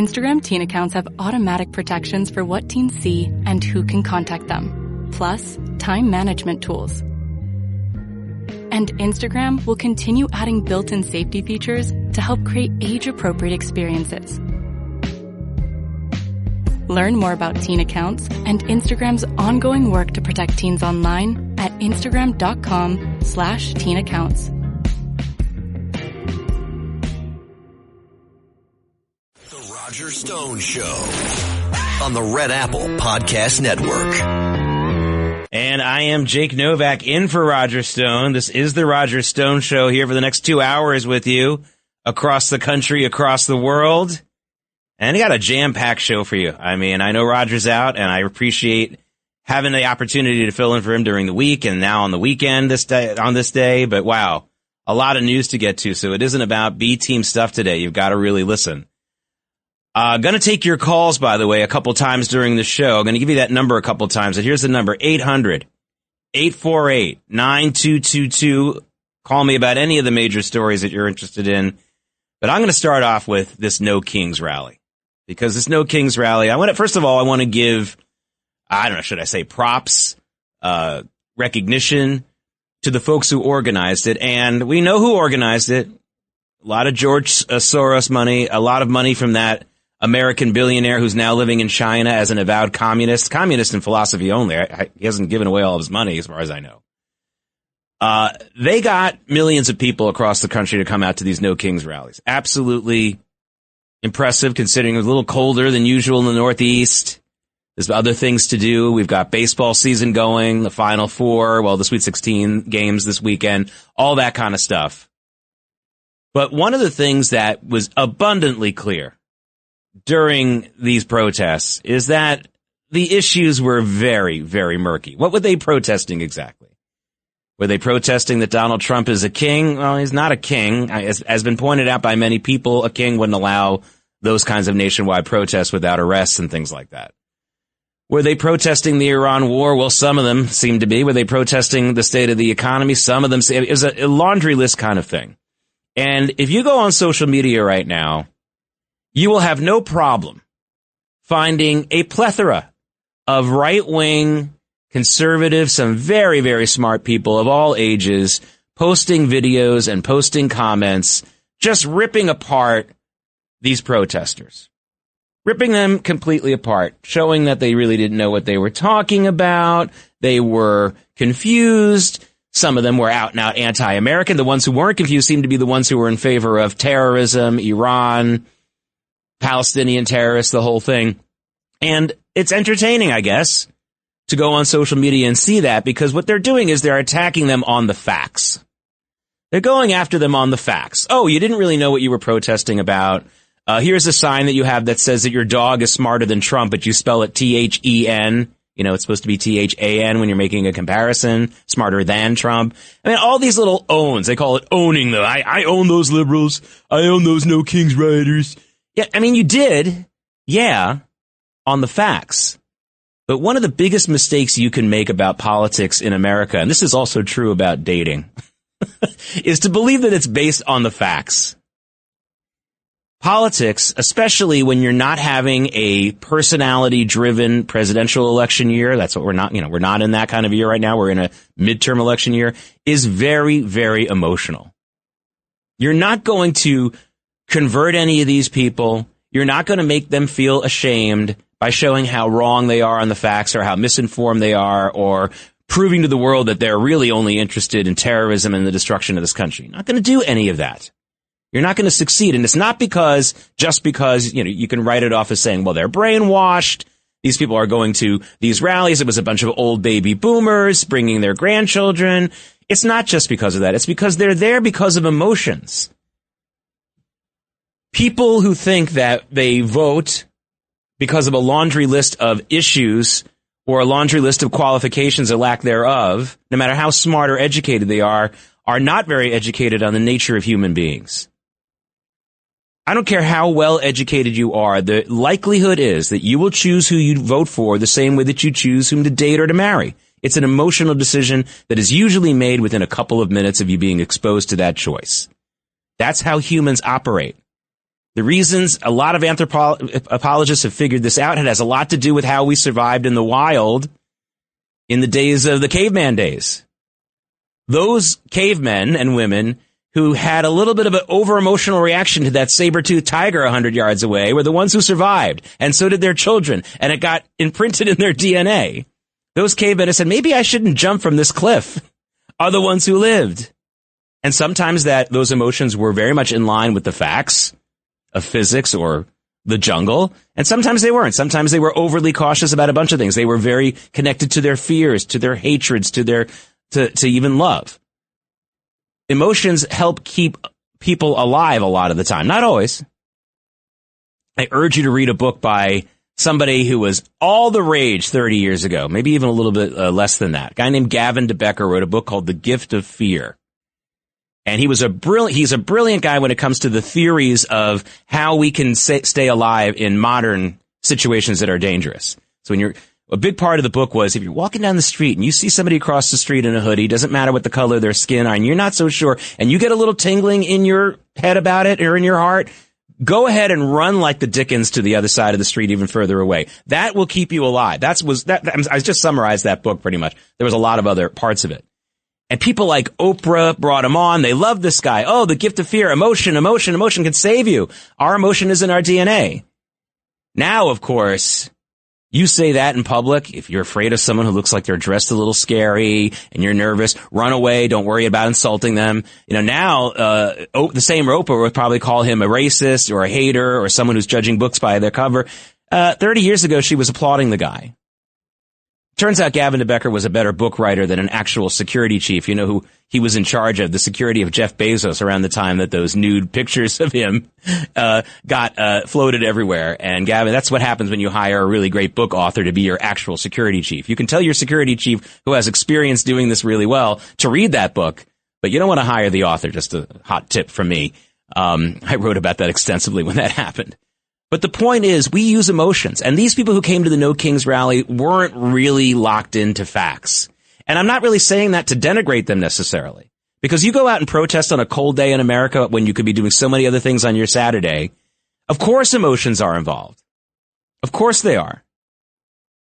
Instagram teen accounts have automatic protections for what teens see and who can contact them, plus time management tools. And Instagram will continue adding built-in safety features to help create age-appropriate experiences. Learn more about teen accounts and Instagram's ongoing work to protect teens online at instagram.com/teen accounts. The Roger Stone Show on the Red Apple Podcast Network. And I am Jake Novak in for Roger Stone. This is the Roger Stone Show here for the next 2 hours with you across the country, across the world. And I got a jam-packed show for you. I mean, I know Roger's out, and I appreciate having the opportunity to fill in for him during the week and now on the weekend on this day. But wow, a lot of news to get to. So it isn't about B-team stuff today. You've got to really listen. Going to take your calls, by the way, a couple times during the show. I'm going to give you that number a couple times. And here's the number, 800-848-9222. Call me about any of the major stories that you're interested in. But I'm going to start off with this No Kings rally. Because this No Kings rally, first of all, I want to give, I don't know, should I say props, recognition to the folks who organized it. And we know who organized it. A lot of George Soros money, a lot of money from that American billionaire who's now living in China as an avowed communist in philosophy only. He hasn't given away all of his money as far as I know. They got millions of people across the country to come out to these No Kings rallies. Absolutely impressive considering it was a little colder than usual in the Northeast. There's other things to do. We've got baseball season going, the Final Four, the Sweet 16 games this weekend, all that kind of stuff. But one of the things that was abundantly clear during these protests is that the issues were very, very murky. What were they protesting exactly? Were they protesting that Donald Trump is a king? Well, he's not a king. As has been pointed out by many people, a king wouldn't allow those kinds of nationwide protests without arrests and things like that. Were they protesting the Iran war? Well, some of them seem to be. Were they protesting the state of the economy? Some of them. It was a laundry list kind of thing. And if you go on social media right now, you will have no problem finding a plethora of right-wing, conservative, some very, very smart people of all ages posting videos and posting comments, just ripping apart these protesters. Ripping them completely apart, showing that they really didn't know what they were talking about. They were confused. Some of them were out and out anti-American. The ones who weren't confused seemed to be the ones who were in favor of terrorism, Iran, Palestinian terrorists, the whole thing. And it's entertaining, I guess, to go on social media and see that, because what they're doing is they're attacking them on the facts. They're going after them on the facts. Oh, you didn't really know what you were protesting about. Here's a sign that you have that says that your dog is smarter than Trump, but you spell it T-H-E-N. You know, it's supposed to be T-H-A-N when you're making a comparison. Smarter than Trump. I mean, all these little owns. They call it owning them. I own those liberals. I own those No Kings rioters. Yeah, I mean, you did. Yeah, on the facts. But one of the biggest mistakes you can make about politics in America, and this is also true about dating, is to believe that it's based on the facts. Politics, especially when you're not having a personality-driven presidential election year, that's what we're not in that kind of year right now. We're in a midterm election year, is very, very emotional. You're not going to convert any of these people. You're not going to make them feel ashamed by showing how wrong they are on the facts or how misinformed they are, or proving to the world that they're really only interested in terrorism and the destruction of this country. You're not going to do any of that. You're not going to succeed. And it's not just because, you can write it off as saying, well, they're brainwashed. These people are going to these rallies. It was a bunch of old baby boomers bringing their grandchildren. It's not just because of that. It's because they're there because of emotions. People who think that they vote because of a laundry list of issues or a laundry list of qualifications or lack thereof, no matter how smart or educated they are not very educated on the nature of human beings. I don't care how well educated you are, the likelihood is that you will choose who you vote for the same way that you choose whom to date or to marry. It's an emotional decision that is usually made within a couple of minutes of you being exposed to that choice. That's how humans operate. The reasons a lot of anthropologists have figured this out, it has a lot to do with how we survived in the wild in the days of the caveman days. Those cavemen and women who had a little bit of an over-emotional reaction to that saber-toothed tiger 100 yards away were the ones who survived, and so did their children, and it got imprinted in their DNA. Those cavemen said, maybe I shouldn't jump from this cliff, are the ones who lived. And sometimes those emotions were very much in line with the facts of physics or the jungle, and sometimes they weren't. Sometimes they were overly cautious about a bunch of things. They were very connected to their fears, to their hatreds, to even love. Emotions help keep people alive a lot of the time. Not always. I urge you to read a book by somebody who was all the rage 30 years ago, maybe even a little bit less than that. A guy named Gavin DeBecker wrote a book called The Gift of Fear. And he's a brilliant guy when it comes to the theories of how we can stay alive in modern situations that are dangerous. So a big part of the book was if you're walking down the street and you see somebody across the street in a hoodie, doesn't matter what the color of their skin are, and you're not so sure, and you get a little tingling in your head about it or in your heart, go ahead and run like the Dickens to the other side of the street, even further away. That will keep you alive. I just summarized that book pretty much. There was a lot of other parts of it. And people like Oprah brought him on. They love this guy. Oh, the gift of fear, emotion can save you. Our emotion is in our DNA. Now, of course, you say that in public. If you're afraid of someone who looks like they're dressed a little scary and you're nervous, run away. Don't worry about insulting them. Now, the same Oprah would probably call him a racist or a hater or someone who's judging books by their cover. 30 years ago, she was applauding the guy. Turns out Gavin DeBecker was a better book writer than an actual security chief. Who he was in charge of the security of Jeff Bezos around the time that those nude pictures of him got floated everywhere. And Gavin, that's what happens when you hire a really great book author to be your actual security chief. You can tell your security chief who has experience doing this really well to read that book, but you don't want to hire the author. Just a hot tip from me. I wrote about that extensively when that happened. But the point is, we use emotions. And these people who came to the No Kings rally weren't really locked into facts. And I'm not really saying that to denigrate them necessarily. Because you go out and protest on a cold day in America when you could be doing so many other things on your Saturday. Of course emotions are involved. Of course they are.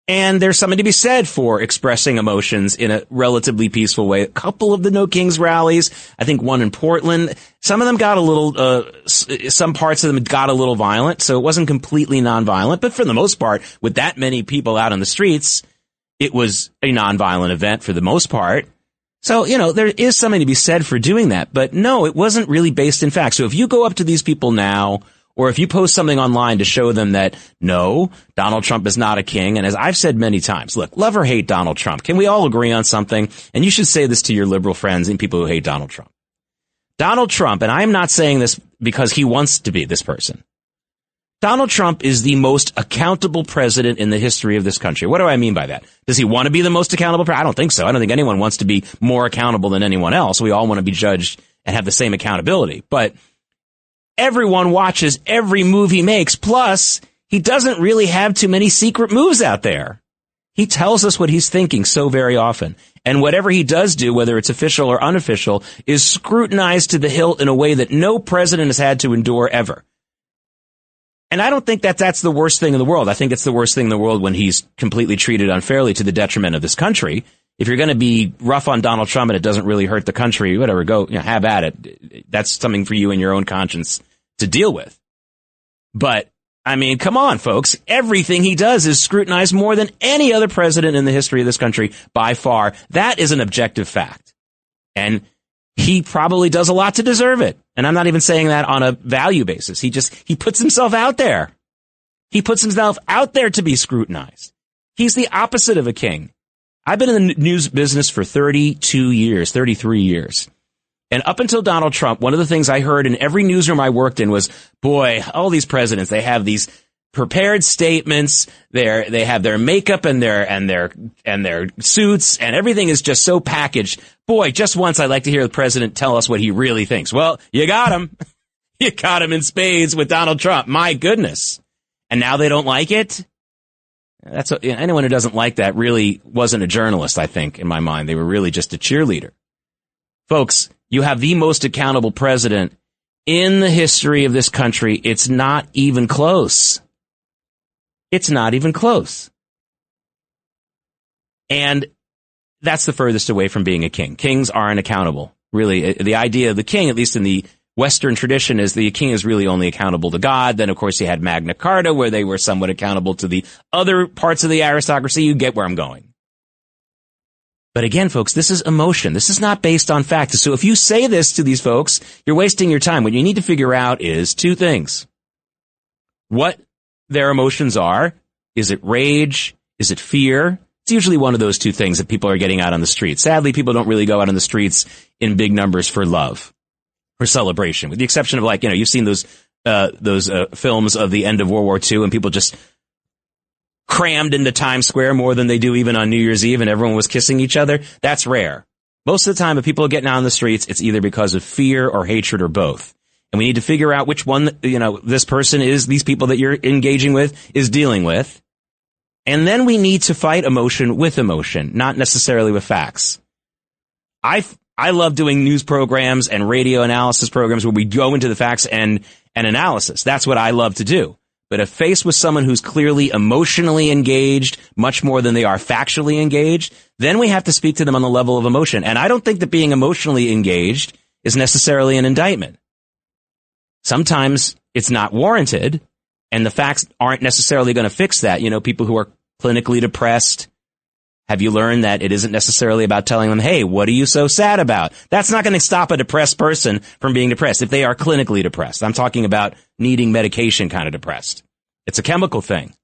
And there's something to be said for expressing emotions in a relatively peaceful way. A couple of the No Kings rallies, I think one in Portland, some of them got a little, some parts of them got a little violent, so it wasn't completely nonviolent. But for the most part, with that many people out on the streets, it was a nonviolent event for the most part. So, there is something to be said for doing that. But no, it wasn't really based in fact. So if you go up to these people now, or if you post something online to show them that, no, Donald Trump is not a king. And as I've said many times, look, love or hate Donald Trump. Can we all agree on something? And you should say this to your liberal friends and people who hate Donald Trump. Donald Trump, and I'm not saying this because he wants to be this person. Donald Trump is the most accountable president in the history of this country. What do I mean by that? Does he want to be the most accountable president? I don't think so. I don't think anyone wants to be more accountable than anyone else. We all want to be judged and have the same accountability. But everyone watches every move he makes. Plus, he doesn't really have too many secret moves out there. He tells us what he's thinking so very often. And whatever he does do, whether it's official or unofficial, is scrutinized to the hilt in a way that no president has had to endure ever. And I don't think that's the worst thing in the world. I think it's the worst thing in the world when he's completely treated unfairly to the detriment of this country. If you're going to be rough on Donald Trump and it doesn't really hurt the country, whatever, go, have at it. That's something for you and your own conscience to deal with. But, I mean, come on, folks. Everything he does is scrutinized more than any other president in the history of this country by far. That is an objective fact. And he probably does a lot to deserve it. And I'm not even saying that on a value basis. He puts himself out there. He puts himself out there to be scrutinized. He's the opposite of a king. I've been in the news business for 33 years. And up until Donald Trump, one of the things I heard in every newsroom I worked in was, boy, all these presidents, they have these prepared statements. They have their makeup and their suits, and everything is just so packaged. Boy, just once I'd like to hear the president tell us what he really thinks. Well, you got him. You got him in spades with Donald Trump. My goodness. And now they don't like it? Anyone who doesn't like that really wasn't a journalist, I think, in my mind. They were really just a cheerleader. Folks, you have the most accountable president in the history of this country, it's not even close. It's not even close. And that's the furthest away from being a king. Kings aren't accountable. Really, the idea of the king, at least in the Western tradition, is the king is really only accountable to God. Then, of course, you had Magna Carta, where they were somewhat accountable to the other parts of the aristocracy. You get where I'm going. But again, folks, this is emotion. This is not based on fact. So if you say this to these folks, you're wasting your time. What you need to figure out is two things. What their emotions are. Is it rage? Is it fear? It's usually one of those two things that people are getting out on the streets. Sadly, people don't really go out on the streets in big numbers for love, for celebration, with the exception of, like, you know, you've seen those films of the end of World War II and people just crammed into Times Square more than they do even on New Year's Eve and everyone was kissing each other. That's rare. Most of the time, if people are getting out on the streets, it's either because of fear or hatred or both. And we need to figure out which one, you know, this person is, these people that you're engaging with is dealing with. And then we need to fight emotion with emotion, not necessarily with facts. I love doing news programs and radio analysis programs where we go into the facts and analysis. That's what I love to do. But if faced with someone who's clearly emotionally engaged, much more than they are factually engaged, then we have to speak to them on the level of emotion. And I don't think that being emotionally engaged is necessarily an indictment. Sometimes it's not warranted. And the facts aren't necessarily going to fix that. You know, people who are clinically depressed, have you learned that it isn't necessarily about telling them, hey, what are you so sad about? That's not going to stop a depressed person from being depressed if they are clinically depressed. I'm talking about needing medication kind of depressed. It's a chemical thing.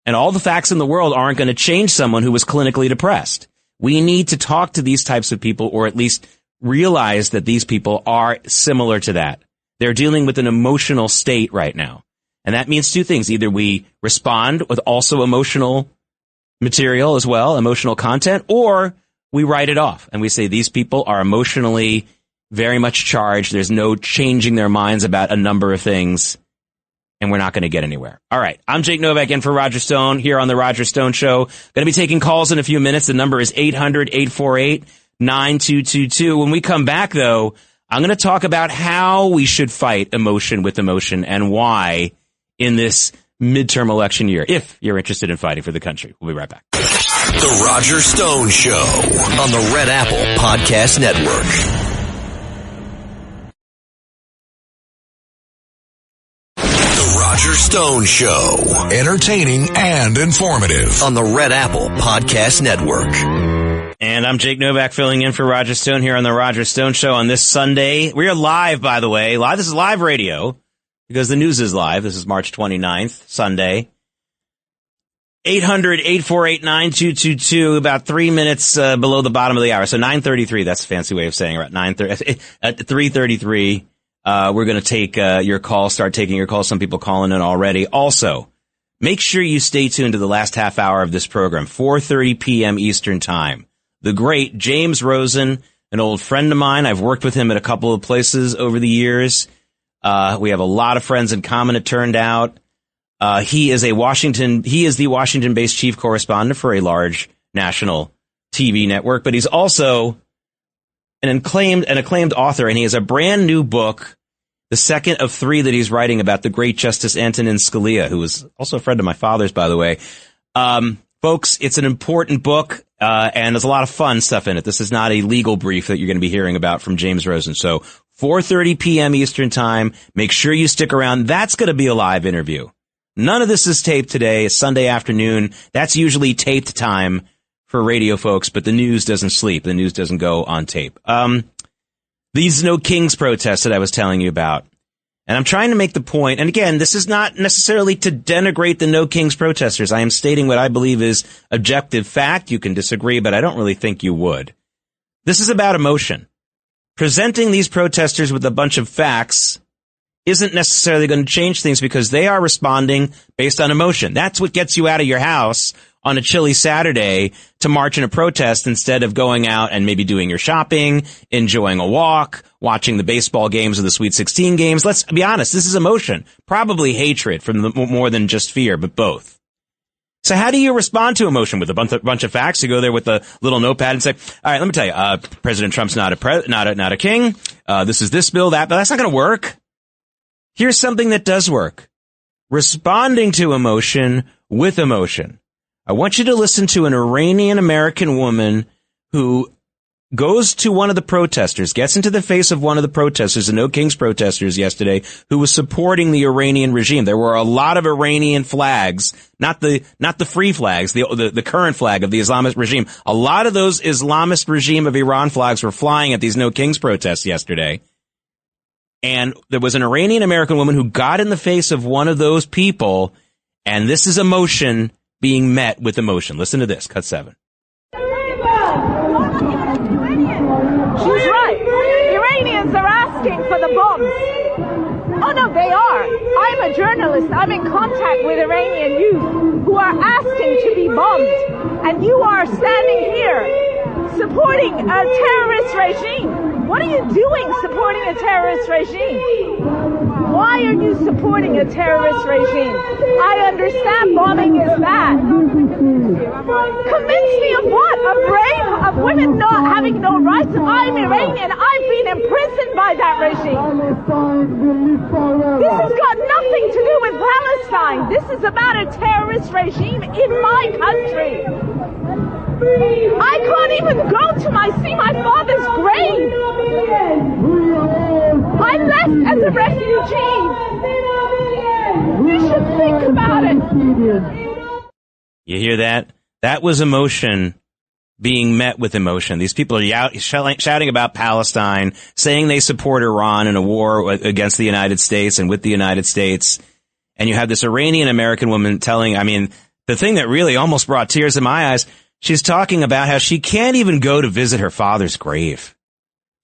And all the facts in the world aren't going to change someone who was clinically depressed. We need to talk to these types of people, or at least realize that these people are similar to that. They're dealing with an emotional state right now. And that means two things. Either we respond with also emotional material as well, emotional content, or we write it off and we say these people are emotionally very much charged. There's no changing their minds about a number of things, and we're not going to get anywhere. All right. I'm Jake Novak in for Roger Stone here on The Roger Stone Show. Going to be taking calls in a few minutes. The number is 800-848-9222. When we come back, though, I'm going to talk about how we should fight emotion with emotion and why in this midterm election year, if you're interested in fighting for the country. We'll be right back. The Roger Stone Show on the Red Apple Podcast Network. The Roger Stone Show. Entertaining and informative on the Red Apple Podcast Network. And I'm Jake Novak filling in for Roger Stone here on the Roger Stone Show on this Sunday. We are live, by the way. Live. This is live radio because the news is live. This is March 29th, Sunday. 800-848-9222, about 3 minutes below the bottom of the hour. So 9:33, that's a fancy way of saying it, right? 9:30. At 3:33, we're going to take your call, start taking your calls. Some people calling in already. Also, make sure you stay tuned to the last half hour of this program, 4:30 p.m. Eastern Time. The great James Rosen, an old friend of mine. I've worked with him at a couple of places over the years. We have a lot of friends in common, it turned out. He is the Washington-based chief correspondent for a large national TV network, but he's also an acclaimed author, and he has a brand new book, the second of three that he's writing about the great Justice Antonin Scalia, who was also a friend of my father's, by the way. Folks, it's an important book, and there's a lot of fun stuff in it. This is not a legal brief that you're going to be hearing about from James Rosen. So 4:30 p.m. Eastern Time. Make sure you stick around. That's going to be a live interview. None of this is taped today. It's Sunday afternoon. That's usually taped time for radio folks, but the news doesn't sleep. The news doesn't go on tape. These No Kings protests that I was telling you about. And I'm trying to make the point, and again, this is not necessarily to denigrate the No Kings protesters. I am stating what I believe is objective fact. You can disagree, but I don't really think you would. This is about emotion. Presenting these protesters with a bunch of facts isn't necessarily going to change things because they are responding based on emotion. That's what gets you out of your house on a chilly Saturday to march in a protest instead of going out and maybe doing your shopping, enjoying a walk, watching the baseball games or the Sweet 16 games. Let's be honest. This is emotion, probably hatred from more than just fear, but both. So how do you respond to emotion? With a bunch of facts? You go there with a little notepad and say, all right, let me tell you, President Trump's not a king. This is this bill, that bill. That's not going to work. Here's something that does work. Responding to emotion with emotion. I want you to listen to an Iranian American woman who goes to one of the protesters, gets into the face of one of the protesters, the No Kings protesters yesterday, who was supporting the Iranian regime. There were a lot of Iranian flags, not the free flags, the current flag of the Islamist regime. A lot of those Islamist regime of Iran flags were flying at these No Kings protests yesterday. And there was an Iranian American woman who got in the face of one of those people, and this is emotion being met with emotion. Listen to this, cut 7. She's right. Iranians are asking for the bombs. Oh, no, they are. I'm a journalist. I'm in contact with Iranian youth who are asking to be bombed. And you are standing here supporting a terrorist regime. What are you doing supporting a terrorist regime? Why are you supporting a terrorist regime? I understand bombing is bad. Convince me of what? Of rape? Of women not having no rights? I'm Iranian. I've been imprisoned by that regime. This has got nothing to do with Palestine. This is about a terrorist regime in my country. I can't even go to see my father's grave. I left as a refugee. You should think about it. You hear that? That was emotion being met with emotion. These people are shouting about Palestine, saying they support Iran in a war against the United States and with the United States. And you have this Iranian American woman the thing that really almost brought tears in my eyes, she's talking about how she can't even go to visit her father's grave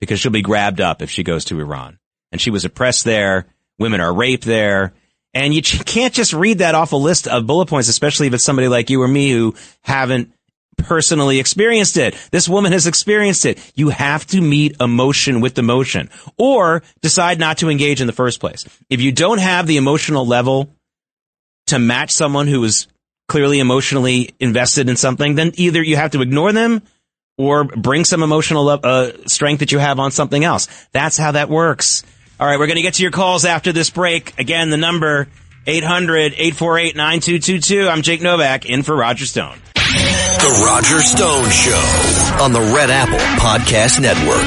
because she'll be grabbed up if she goes to Iran. And she was oppressed there. Women are raped there. And you can't just read that off a list of bullet points, especially if it's somebody like you or me who haven't personally experienced it. This woman has experienced it. You have to meet emotion with emotion or decide not to engage in the first place. If you don't have the emotional level to match someone who is clearly emotionally invested in something, then either you have to ignore them or bring some emotional strength that you have on something else. That's how that works. All right, we're going to get to your calls after this break. Again, the number 800-848-9222. I'm Jake Novak, in for Roger Stone. The Roger Stone Show on the Red Apple Podcast Network.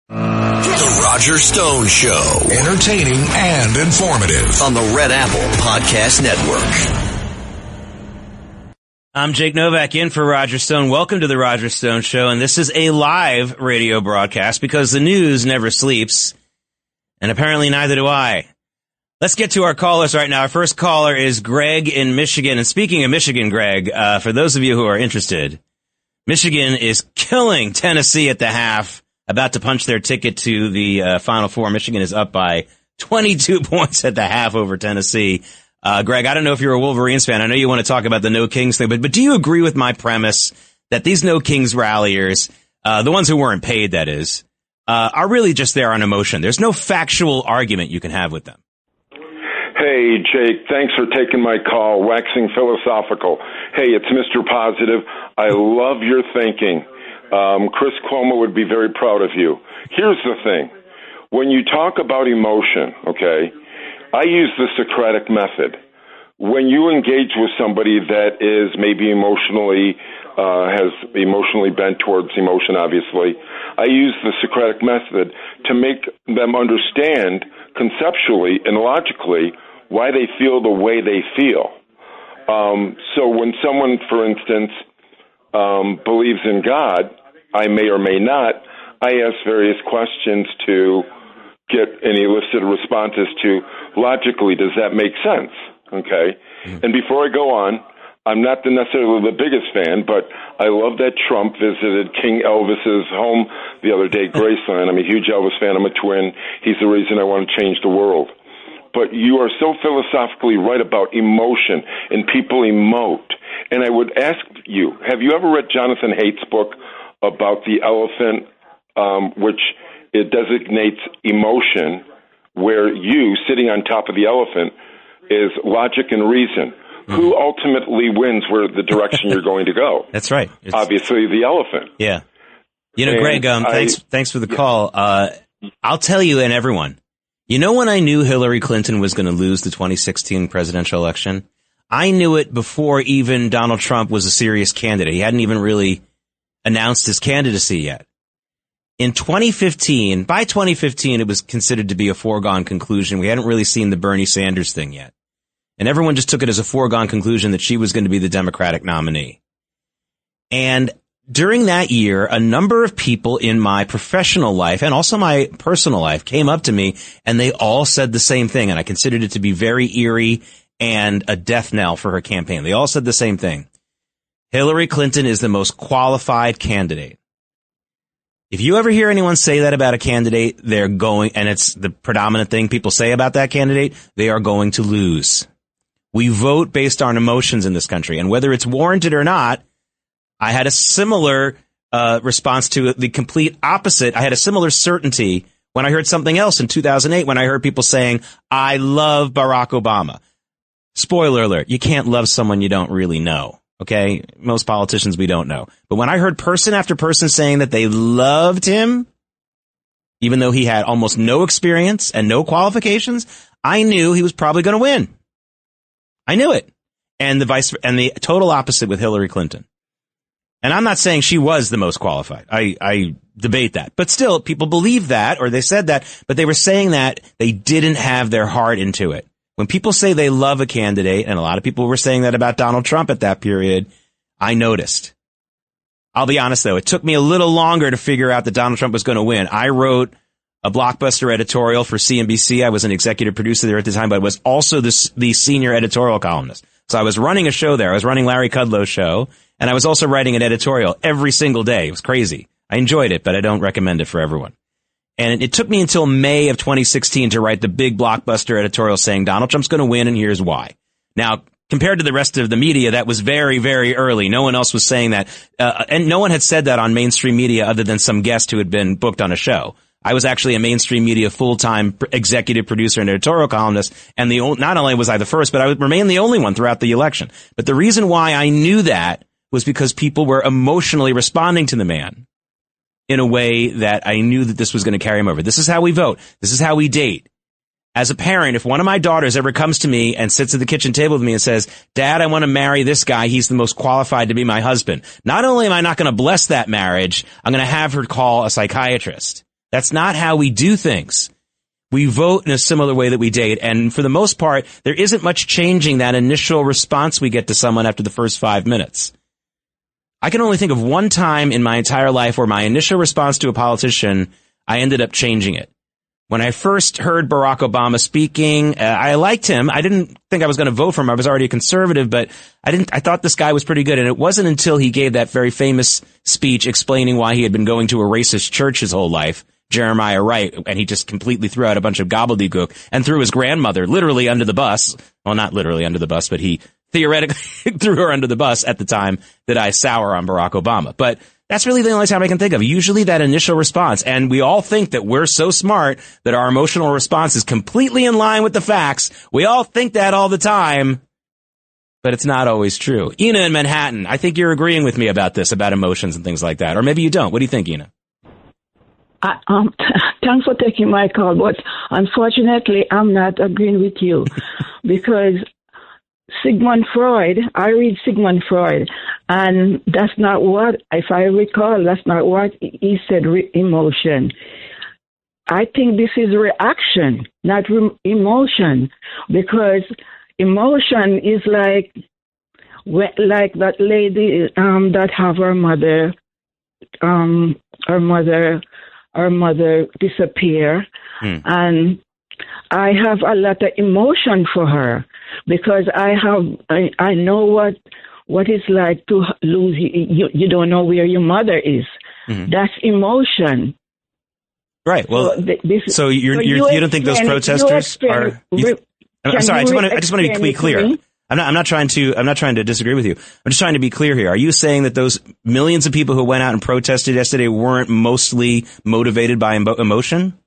The Roger Stone Show. Entertaining and informative on the Red Apple Podcast Network. I'm Jake Novak, in for Roger Stone. Welcome to the Roger Stone Show, and this is a live radio broadcast because the news never sleeps, and apparently neither do I. Let's get to our callers right now. Our first caller is Greg in Michigan, and speaking of Michigan, Greg, for those of you who are interested, Michigan is killing Tennessee at the half, about to punch their ticket to the Final Four. Michigan is up by 22 points at the half over Tennessee. Greg, I don't know if you're a Wolverines fan. I know you want to talk about the No Kings thing, but do you agree with my premise that these No Kings ralliers, the ones who weren't paid, that is, are really just there on emotion? There's no factual argument you can have with them. Hey, Jake, thanks for taking my call, waxing philosophical. Hey, it's Mr. Positive. I love your thinking. Chris Cuomo would be very proud of you. Here's the thing. When you talk about emotion, okay, I use the Socratic method. When you engage with somebody that is maybe emotionally, has emotionally bent towards emotion, obviously, I use the Socratic method to make them understand conceptually and logically why they feel the way they feel. So when someone, for instance, believes in God, I may or may not, I ask various questions to get any elicited responses to logically, does that make sense? Okay. And before I go on, I'm not necessarily the biggest fan, but I love that Trump visited King Elvis's home the other day, Graceland. I'm a huge Elvis fan. I'm a twin. He's the reason I want to change the world. But you are so philosophically right about emotion, and people emote. And I would ask you, have you ever read Jonathan Haidt's book about the elephant, which it designates emotion where you, sitting on top of the elephant, is logic and reason. Who ultimately wins where the direction you're going to go? That's right. Obviously, the elephant. Yeah. You know, Greg, thanks for the call. I'll tell you and everyone, you know when I knew Hillary Clinton was going to lose the 2016 presidential election? I knew it before even Donald Trump was a serious candidate. He hadn't even really announced his candidacy yet. In 2015, by 2015, it was considered to be a foregone conclusion. We hadn't really seen the Bernie Sanders thing yet. And everyone just took it as a foregone conclusion that she was going to be the Democratic nominee. And during that year, a number of people in my professional life and also my personal life came up to me and they all said the same thing. And I considered it to be very eerie and a death knell for her campaign. They all said the same thing. Hillary Clinton is the most qualified candidate. If you ever hear anyone say that about a candidate, they're going, and it's the predominant thing people say about that candidate, they are going to lose. We vote based on emotions in this country, and whether it's warranted or not, I had a similar response to the complete opposite. I had a similar certainty when I heard something else in 2008, when I heard people saying, I love Barack Obama. Spoiler alert, you can't love someone you don't really know. Okay, most politicians we don't know. But when I heard person after person saying that they loved him, even though he had almost no experience and no qualifications, I knew he was probably going to win. I knew it. And the total opposite with Hillary Clinton. And I'm not saying she was the most qualified. I debate that. But still, people believe that, or they said that, but they were saying that they didn't have their heart into it. When people say they love a candidate, and a lot of people were saying that about Donald Trump at that period, I noticed. I'll be honest, though. It took me a little longer to figure out that Donald Trump was going to win. I wrote a blockbuster editorial for CNBC. I was an executive producer there at the time, but I was also the senior editorial columnist. So I was running a show there. I was running Larry Kudlow's show, and I was also writing an editorial every single day. It was crazy. I enjoyed it, but I don't recommend it for everyone. And it took me until May of 2016 to write the big blockbuster editorial saying Donald Trump's going to win, and here's why. Now, compared to the rest of the media, that was very, very early. No one else was saying that. And no one had said that on mainstream media other than some guest who had been booked on a show. I was actually a mainstream media full-time executive producer and editorial columnist. And not only was I the first, but I would remain the only one throughout the election. But the reason why I knew that was because people were emotionally responding to the man in a way that I knew that this was going to carry him over. This is how we vote. This is how we date. As a parent, if one of my daughters ever comes to me and sits at the kitchen table with me and says, Dad, I want to marry this guy. He's the most qualified to be my husband. Not only am I not going to bless that marriage, I'm going to have her call a psychiatrist. That's not how we do things. We vote in a similar way that we date. And for the most part, there isn't much changing that initial response we get to someone after the first 5 minutes. I can only think of one time in my entire life where my initial response to a politician, I ended up changing it. When I first heard Barack Obama speaking, I liked him. I didn't think I was going to vote for him. I was already a conservative, but I thought this guy was pretty good. And it wasn't until he gave that very famous speech explaining why he had been going to a racist church his whole life, Jeremiah Wright, and he just completely threw out a bunch of gobbledygook and threw his grandmother literally under the bus. Well, not literally under the bus, but he theoretically threw her under the bus at the time that I sour on Barack Obama. But that's really the only time I can think of. Usually that initial response, and we all think that we're so smart that our emotional response is completely in line with the facts. We all think that all the time, but it's not always true. Ina in Manhattan, I think you're agreeing with me about this, about emotions and things like that. Or maybe you don't. What do you think, Ina? Thanks for taking my call, but unfortunately, I'm not agreeing with you because Sigmund Freud, I read Sigmund Freud, and that's not what, if I recall, that's not what he said, emotion. I think this is reaction, not emotion, because emotion is like that lady that have her mother disappear, and I have a lot of emotion for her because I know what it's like to lose. You don't know where your mother is. Mm-hmm. That's emotion. Right. Well, so you don't think those protesters are? I'm sorry. I just want to be clear. I'm not trying to disagree with you. I'm just trying to be clear here. Are you saying that those millions of people who went out and protested yesterday weren't mostly motivated by emotion?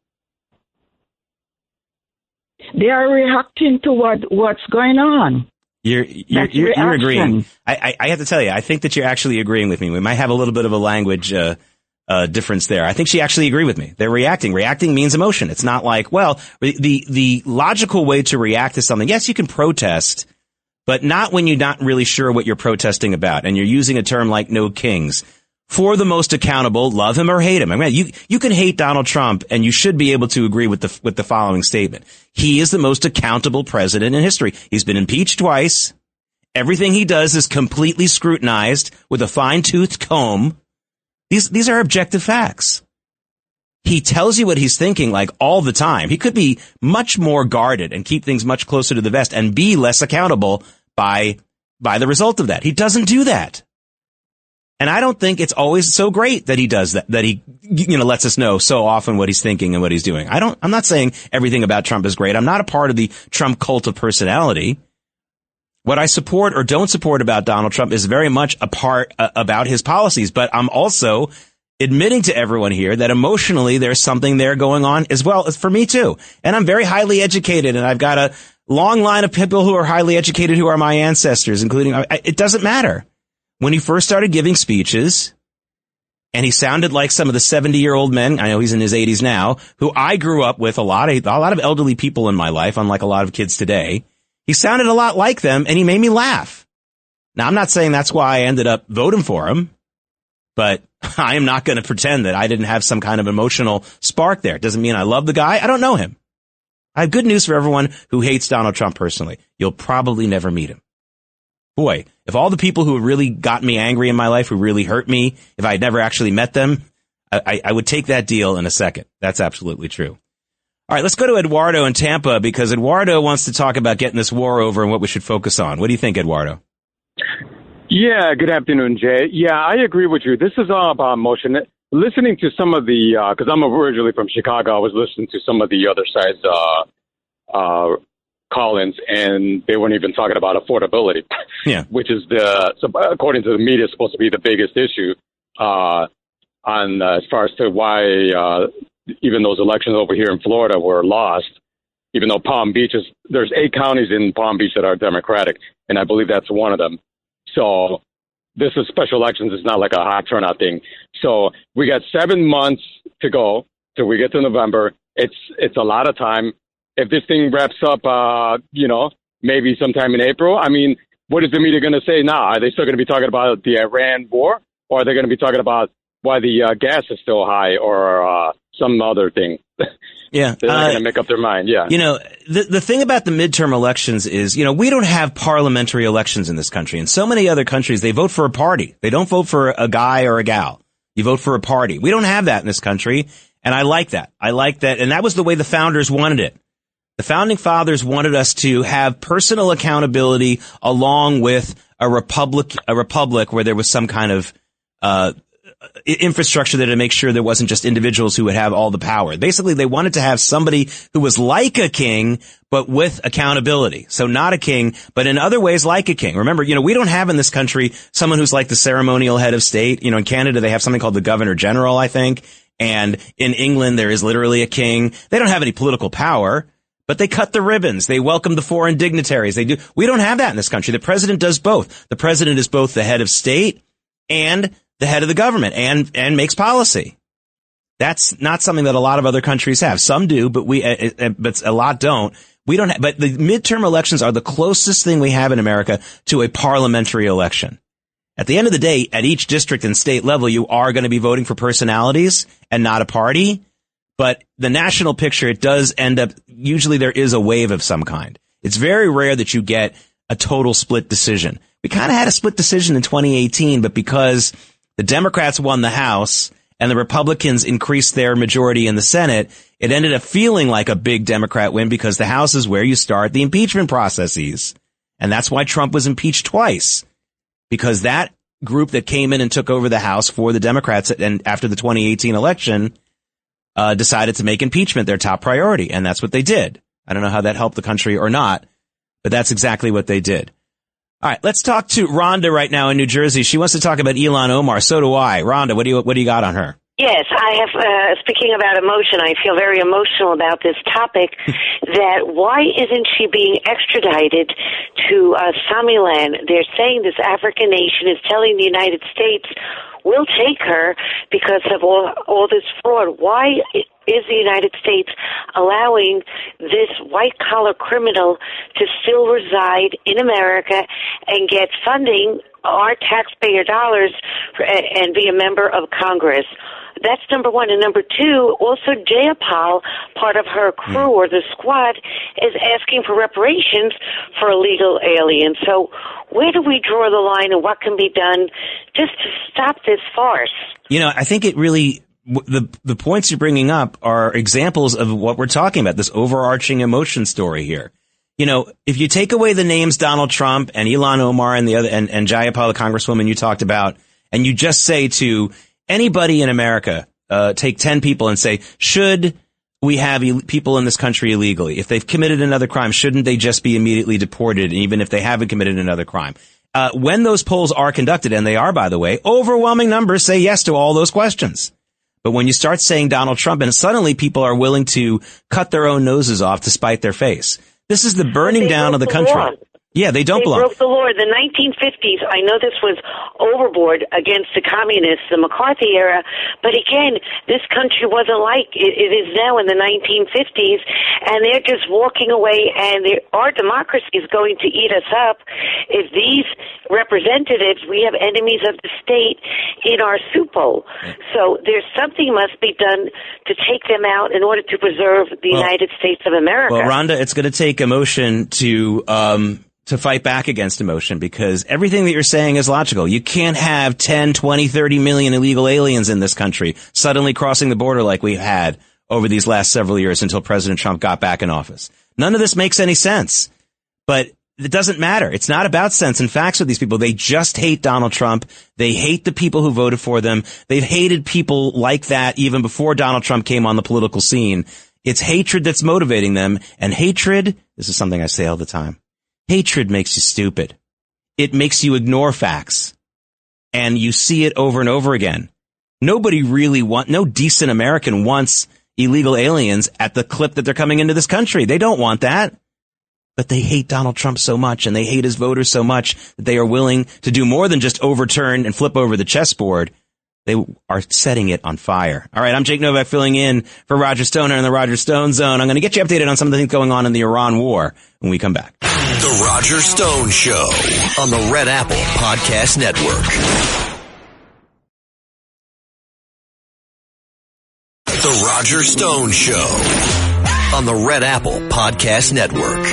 They are reacting to what's going on. You're agreeing. I have to tell you, I think that you're actually agreeing with me. We might have a little bit of a language difference there. I think she actually agreed with me. They're reacting. Reacting means emotion. It's not like, well, the logical way to react to something. Yes, you can protest, but not when you're not really sure what you're protesting about. And you're using a term like no kings. For the most accountable, love him or hate him. I mean, you can hate Donald Trump, and you should be able to agree with the following statement. He is the most accountable president in history. He's been impeached twice. Everything he does is completely scrutinized with a fine-toothed comb. These are objective facts. He tells you what he's thinking like all the time. He could be much more guarded and keep things much closer to the vest and be less accountable by the result of that. He doesn't do that. And I don't think it's always so great that he does that he, lets us know so often what he's thinking and what he's doing. I'm not saying everything about Trump is great. I'm not a part of the Trump cult of personality. What I support or don't support about Donald Trump is very much a part about his policies. But I'm also admitting to everyone here that emotionally there's something there going on as well as for me too. And I'm very highly educated, and I've got a long line of people who are highly educated who are my ancestors, including, it doesn't matter. When he first started giving speeches, and he sounded like some of the 70-year-old men, I know he's in his 80s now, who I grew up with, a lot of elderly people in my life, unlike a lot of kids today. He sounded a lot like them, and he made me laugh. Now, I'm not saying that's why I ended up voting for him, but I am not going to pretend that I didn't have some kind of emotional spark there. It doesn't mean I love the guy. I don't know him. I have good news for everyone who hates Donald Trump personally. You'll probably never meet him. Boy, if all the people who really got me angry in my life, who really hurt me, if I had never actually met them, I would take that deal in a second. That's absolutely true. All right, let's go to Eduardo in Tampa, because Eduardo wants to talk about getting this war over and what we should focus on. What do you think, Eduardo? Yeah, good afternoon, Jay. Yeah, I agree with you. This is all about emotion. Listening to some of the, because I'm originally from Chicago, I was listening to some of the other side's call-ins, and they weren't even talking about affordability, yeah, which is according to the media, supposed to be the biggest issue on as far as to why even those elections over here in Florida were lost, even though Palm Beach there's 8 counties in Palm Beach that are Democratic, and I believe that's one of them. So this is special elections. It's not like a high turnout thing. So we got 7 months to go till we get to November. It's a lot of time. If this thing wraps up, maybe sometime in April, I mean, what is the media going to say now? Are they still going to be talking about the Iran war, or are they going to be talking about why the gas is still high, or some other thing? Yeah. They're not going to make up their mind. Yeah. The thing about the midterm elections is, we don't have parliamentary elections in this country. In so many other countries, they vote for a party. They don't vote for a guy or a gal. You vote for a party. We don't have that in this country. And I like that. And that was the way the founders wanted it. The founding fathers wanted us to have personal accountability along with a republic where there was some kind of infrastructure there to make sure there wasn't just individuals who would have all the power. Basically, they wanted to have somebody who was like a king, but with accountability. So not a king, but in other ways like a king. Remember, we don't have in this country someone who's like the ceremonial head of state. In Canada, they have something called the Governor General, I think. And in England, there is literally a king. They don't have any political power, but they cut the ribbons. They welcome the foreign dignitaries. They do. We don't have that in this country. The president does both. The president is both the head of state and the head of the government and makes policy. That's not something that a lot of other countries have. Some do, but but a lot don't. We don't. But the midterm elections are the closest thing we have in America to a parliamentary election. At the end of the day, at each district and state level, you are going to be voting for personalities and not a party. But the national picture, it does end up, usually there is a wave of some kind. It's very rare that you get a total split decision. We kind of had a split decision in 2018, but because the Democrats won the House and the Republicans increased their majority in the Senate, it ended up feeling like a big Democrat win because the House is where you start the impeachment processes. And that's why Trump was impeached twice, because that group that came in and took over the House for the Democrats and after the 2018 election decided to make impeachment their top priority. And that's what they did. I don't know how that helped the country or not, but that's exactly what they did. All right, let's talk to Rhonda right now in New Jersey. She wants to talk about Ilhan Omar. So do I. Rhonda, what do you got on her? Yes, I have, speaking about emotion, I feel very emotional about this topic, that why isn't she being extradited to Somaliland? They're saying this African nation is telling the United States, we'll take her because of all this fraud. Why is the United States allowing this white-collar criminal to still reside in America and get funding, our taxpayer dollars, and be a member of Congress? That's number one. And number two, also Jayapal, part of her crew or the squad, is asking for reparations for illegal aliens. So where do we draw the line, and what can be done just to stop this farce? You know, I think it really, the points you're bringing up are examples of what we're talking about, this overarching emotion story here. You know, if you take away the names Donald Trump and Ilhan Omar and the other, and Jayapal, the congresswoman you talked about, and you just say to anybody in America, take 10 people and say, should we have people in this country illegally? If they've committed another crime, shouldn't they just be immediately deported, even if they haven't committed another crime? When those polls are conducted, and they are, by the way, overwhelming numbers say yes to all those questions. But when you start saying Donald Trump, and suddenly people are willing to cut their own noses off to spite their face. This is the burning down of the country. Yeah, they don't belong. They broke the law. In the 1950s, I know this was overboard against the communists, the McCarthy era, but again, this country wasn't like it is now in the 1950s, and they're just walking away, and our democracy is going to eat us up if these representatives, we have enemies of the state in our soup bowl. So there's something must be done to take them out in order to preserve the United States of America. Well, Rhonda, it's going to take emotion to fight back against emotion, because everything that you're saying is logical. You can't have 10, 20, 30 million illegal aliens in this country suddenly crossing the border like we've had over these last several years until President Trump got back in office. None of this makes any sense, but it doesn't matter. It's not about sense and facts with these people. They just hate Donald Trump. They hate the people who voted for them. They've hated people like that even before Donald Trump came on the political scene. It's hatred that's motivating them, and hatred, this is something I say all the time, hatred makes you stupid. It makes you ignore facts. And you see it over and over again. No decent American wants illegal aliens at the clip that they're coming into this country. They don't want that. But they hate Donald Trump so much, and they hate his voters so much, that they are willing to do more than just overturn and flip over the chessboard. They are setting it on fire. All right, I'm Jake Novak filling in for Roger Stone in the Roger Stone Zone. I'm going to get you updated on some of the things going on in the Iran war when we come back. The Roger Stone Show on the Red Apple Podcast Network. The Roger Stone Show on the Red Apple Podcast Network.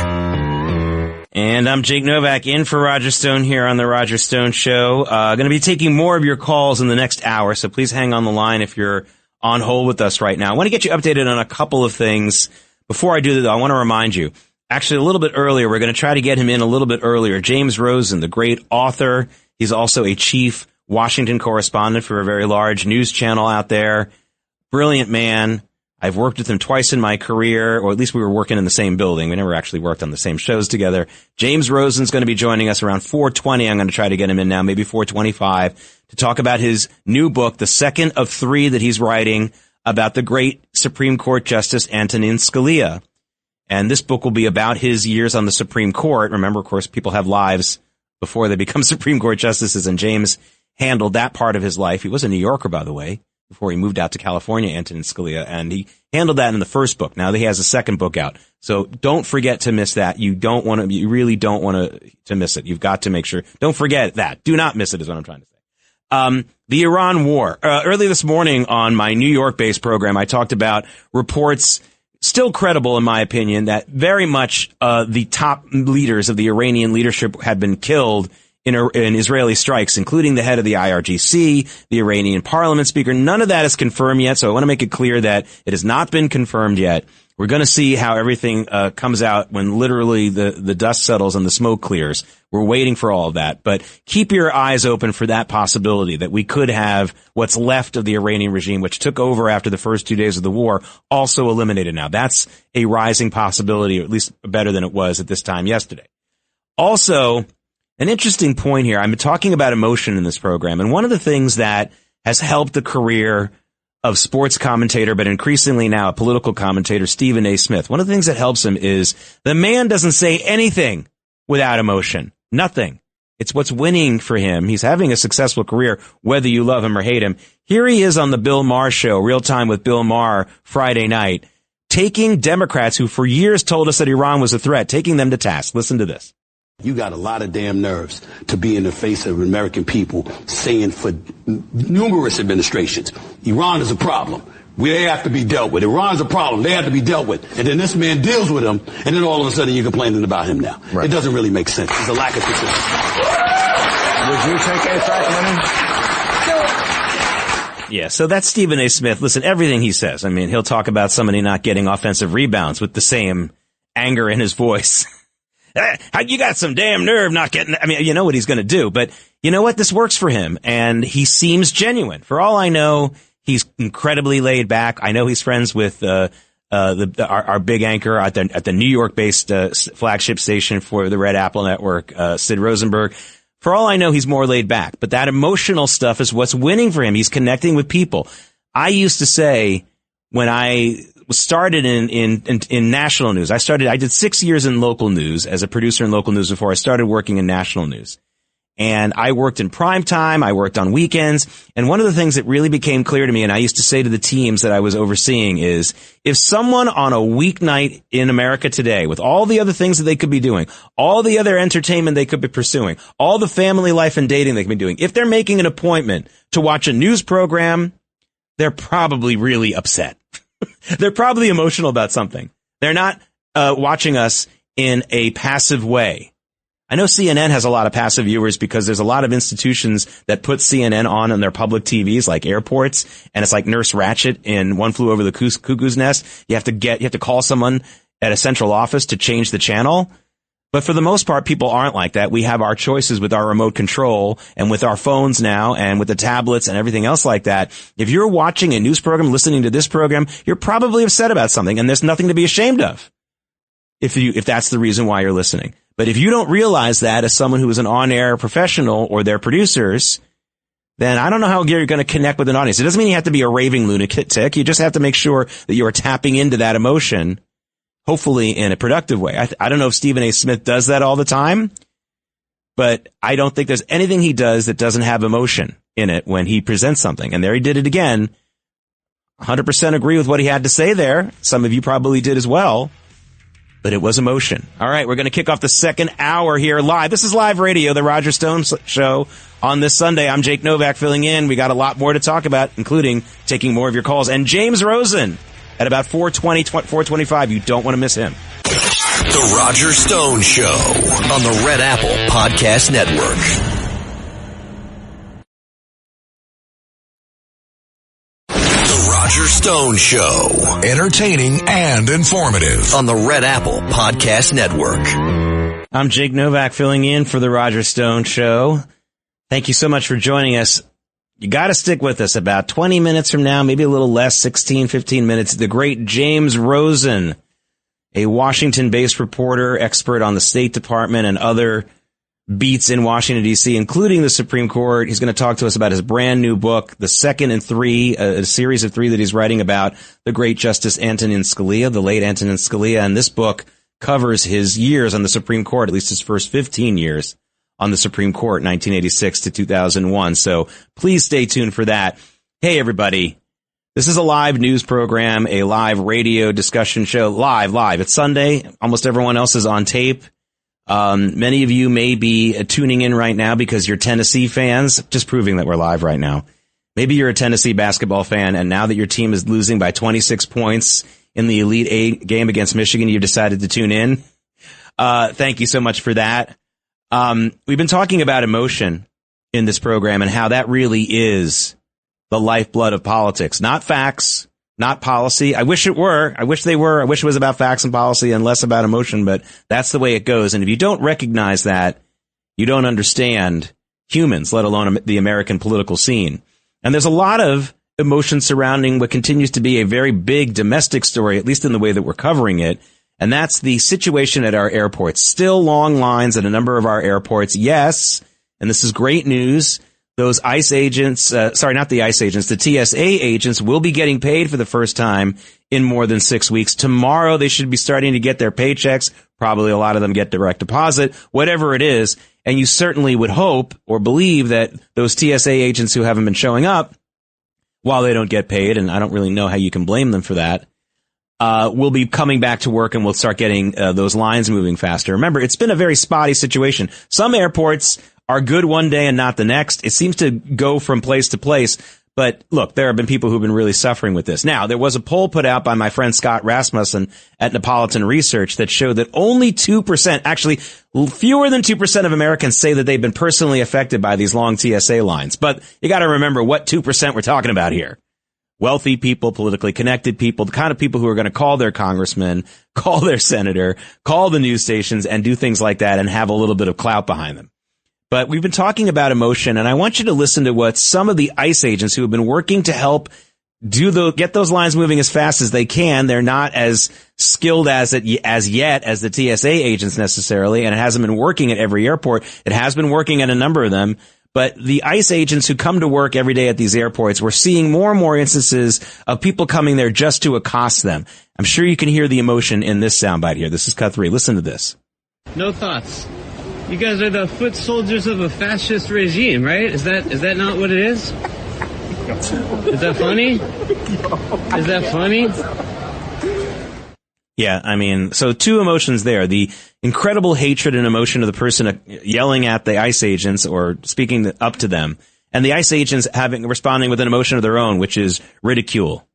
And I'm Jake Novak in for Roger Stone here on the Roger Stone Show. Going to be taking more of your calls in the next hour, so please hang on the line if you're on hold with us right now. I want to get you updated on a couple of things. Before I do that, though, I want to remind you, actually a little bit earlier, we're going to try to get him in a little bit earlier. James Rosen, the great author. He's also a chief Washington correspondent for a very large news channel out there. Brilliant man. I've worked with him twice in my career, or at least we were working in the same building. We never actually worked on the same shows together. James Rosen's going to be joining us around 4:20. I'm going to try to get him in now, maybe 4:25, to talk about his new book, the second of 3 that he's writing about the great Supreme Court Justice Antonin Scalia. And this book will be about his years on the Supreme Court. Remember, of course, people have lives before they become Supreme Court justices, and James handled that part of his life. He was a New Yorker, by the way, before he moved out to California, Antonin Scalia, and he handled that in the first book. Now he has a second book out. So don't forget to miss that. You really don't want to miss it. You've got to make sure. Don't forget that. Do not miss it is what I'm trying to say. The Iran war. Early this morning on my New York-based program, I talked about reports, still credible in my opinion, that very much the top leaders of the Iranian leadership had been killed in Israeli strikes, including the head of the IRGC, the Iranian parliament speaker. None of that is confirmed yet, so I want to make it clear that it has not been confirmed yet. We're going to see how everything comes out when literally the dust settles and the smoke clears. We're waiting for all of that, but keep your eyes open for that possibility that we could have what's left of the Iranian regime, which took over after the first 2 days of the war, also eliminated now. That's a rising possibility, or at least better than it was at this time yesterday. Also, an interesting point here. I'm talking about emotion in this program, and one of the things that has helped the career of sports commentator, but increasingly now a political commentator, Stephen A. Smith. One of the things that helps him is the man doesn't say anything without emotion. Nothing. It's what's winning for him. He's having a successful career, whether you love him or hate him. Here he is on the Bill Maher show, Real Time with Bill Maher, Friday night, taking Democrats who for years told us that Iran was a threat, taking them to task. Listen to this. You got a lot of damn nerves to be in the face of American people saying for numerous administrations, Iran is a problem. They have to be dealt with. Iran's a problem. They have to be dealt with. And then this man deals with them, and then all of a sudden you're complaining about him now. Right. It doesn't really make sense. It's a lack of success. Would you take AFAC money? Yeah, so that's Stephen A. Smith. Listen, everything he says, I mean, he'll talk about somebody not getting offensive rebounds with the same anger in his voice. You got some damn nerve not getting, I mean, you know what he's going to do, but you know what? This works for him, and he seems genuine. For all I know, he's incredibly laid back. I know he's friends with our big anchor at the New York-based flagship station for the Red Apple Network, Sid Rosenberg. For all I know, he's more laid back, but that emotional stuff is what's winning for him. He's connecting with people. I used to say when I started in national news, I did 6 years in local news as a producer in local news before I started working in national news. And I worked in prime time. I worked on weekends. And one of the things that really became clear to me, and I used to say to the teams that I was overseeing, is if someone on a weeknight in America today, with all the other things that they could be doing, all the other entertainment they could be pursuing, all the family life and dating they could be doing, if they're making an appointment to watch a news program, they're probably really upset. They're probably emotional about something. They're not watching us in a passive way. I know CNN has a lot of passive viewers because there's a lot of institutions that put CNN on their public TVs, like airports, and it's like Nurse Ratched in One Flew Over the Cuckoo's Nest. You have to call someone at a central office to change the channel. But for the most part, people aren't like that. We have our choices with our remote control and with our phones now and with the tablets and everything else like that. If you're watching a news program, listening to this program, you're probably upset about something, and there's nothing to be ashamed of if that's the reason why you're listening. But if you don't realize that as someone who is an on-air professional or their producers, then I don't know how you're going to connect with an audience. It doesn't mean you have to be a raving lunatic. You just have to make sure that you are tapping into that emotion, hopefully in a productive way. I don't know if Stephen A. Smith does that all the time, but I don't think there's anything he does that doesn't have emotion in it when he presents something. And there he did it again. 100% agree with what he had to say there. Some of you probably did as well. But it was emotion. All right, we're going to kick off the second hour here live. This is live radio, the Roger Stone Show on this Sunday. I'm Jake Novak filling in. We got a lot more to talk about, including taking more of your calls. And James Rosen at about 4:20, 4:25. You don't want to miss him. The Roger Stone Show on the Red Apple Podcast Network. Roger Stone Show. Entertaining and informative on the Red Apple Podcast Network. I'm Jake Novak filling in for the Roger Stone Show. Thank you so much for joining us. You got to stick with us about 20 minutes from now, maybe a little less, 16, 15 minutes. The great James Rosen, a Washington-based reporter, expert on the State Department and other beats in Washington, D.C., including the Supreme Court. He's going to talk to us about his brand new book, the second in three, a series of three that he's writing about the great Justice Antonin Scalia, the late Antonin Scalia. And this book covers his years on the Supreme Court, at least his first 15 years on the Supreme Court, 1986 to 2001. So please stay tuned for that. Hey, everybody. This is a live news program, a live radio discussion show, live. It's Sunday. Almost everyone else is on tape. Many of you may be tuning in right now because you're Tennessee fans, just proving that we're live right now. Maybe you're a Tennessee basketball fan, and now that your team is losing by 26 points in the Elite Eight game against Michigan, you've decided to tune in. Thank you so much for that. We've been talking about emotion in this program and how that really is the lifeblood of politics, not facts, not policy. I wish it were. I wish they were. I wish it was about facts and policy and less about emotion, but that's the way it goes. And if you don't recognize that, you don't understand humans, let alone the American political scene. And there's a lot of emotion surrounding what continues to be a very big domestic story, at least in the way that we're covering it. And that's the situation at our airports. Still long lines at a number of our airports. Yes, and this is great news. those ICE agents, not the ICE agents, the TSA agents will be getting paid for the first time in more than 6 weeks. Tomorrow, they should be starting to get their paychecks. Probably a lot of them get direct deposit, whatever it is. And you certainly would hope or believe that those TSA agents who haven't been showing up, while they don't get paid, and I don't really know how you can blame them for that, will be coming back to work and we'll start getting those lines moving faster. Remember, it's been a very spotty situation. Some airports are good one day and not the next. It seems to go from place to place. But look, there have been people who've been really suffering with this. Now, there was a poll put out by my friend Scott Rasmussen at Neapolitan Research that showed that only 2%, actually fewer than 2% of Americans say that they've been personally affected by these long TSA lines. But you got to remember what 2% we're talking about here. Wealthy people, politically connected people, the kind of people who are going to call their congressman, call their senator, call the news stations and do things like that and have a little bit of clout behind them. But we've been talking about emotion, and I want you to listen to what some of the ICE agents who have been working to help get those lines moving as fast as they can. They're not as skilled as yet as the TSA agents necessarily, and it hasn't been working at every airport. It has been working at a number of them. But the ICE agents who come to work every day at these airports, we're seeing more and more instances of people coming there just to accost them. I'm sure you can hear the emotion in this soundbite here. This is cut 3. Listen to this. No thoughts. You guys are the foot soldiers of a fascist regime, right? Is that not what it is? Is that funny? Is that funny? Yeah, I mean, so two emotions there. The incredible hatred and emotion of the person yelling at the ICE agents or speaking up to them, and the ICE agents responding with an emotion of their own, which is ridicule,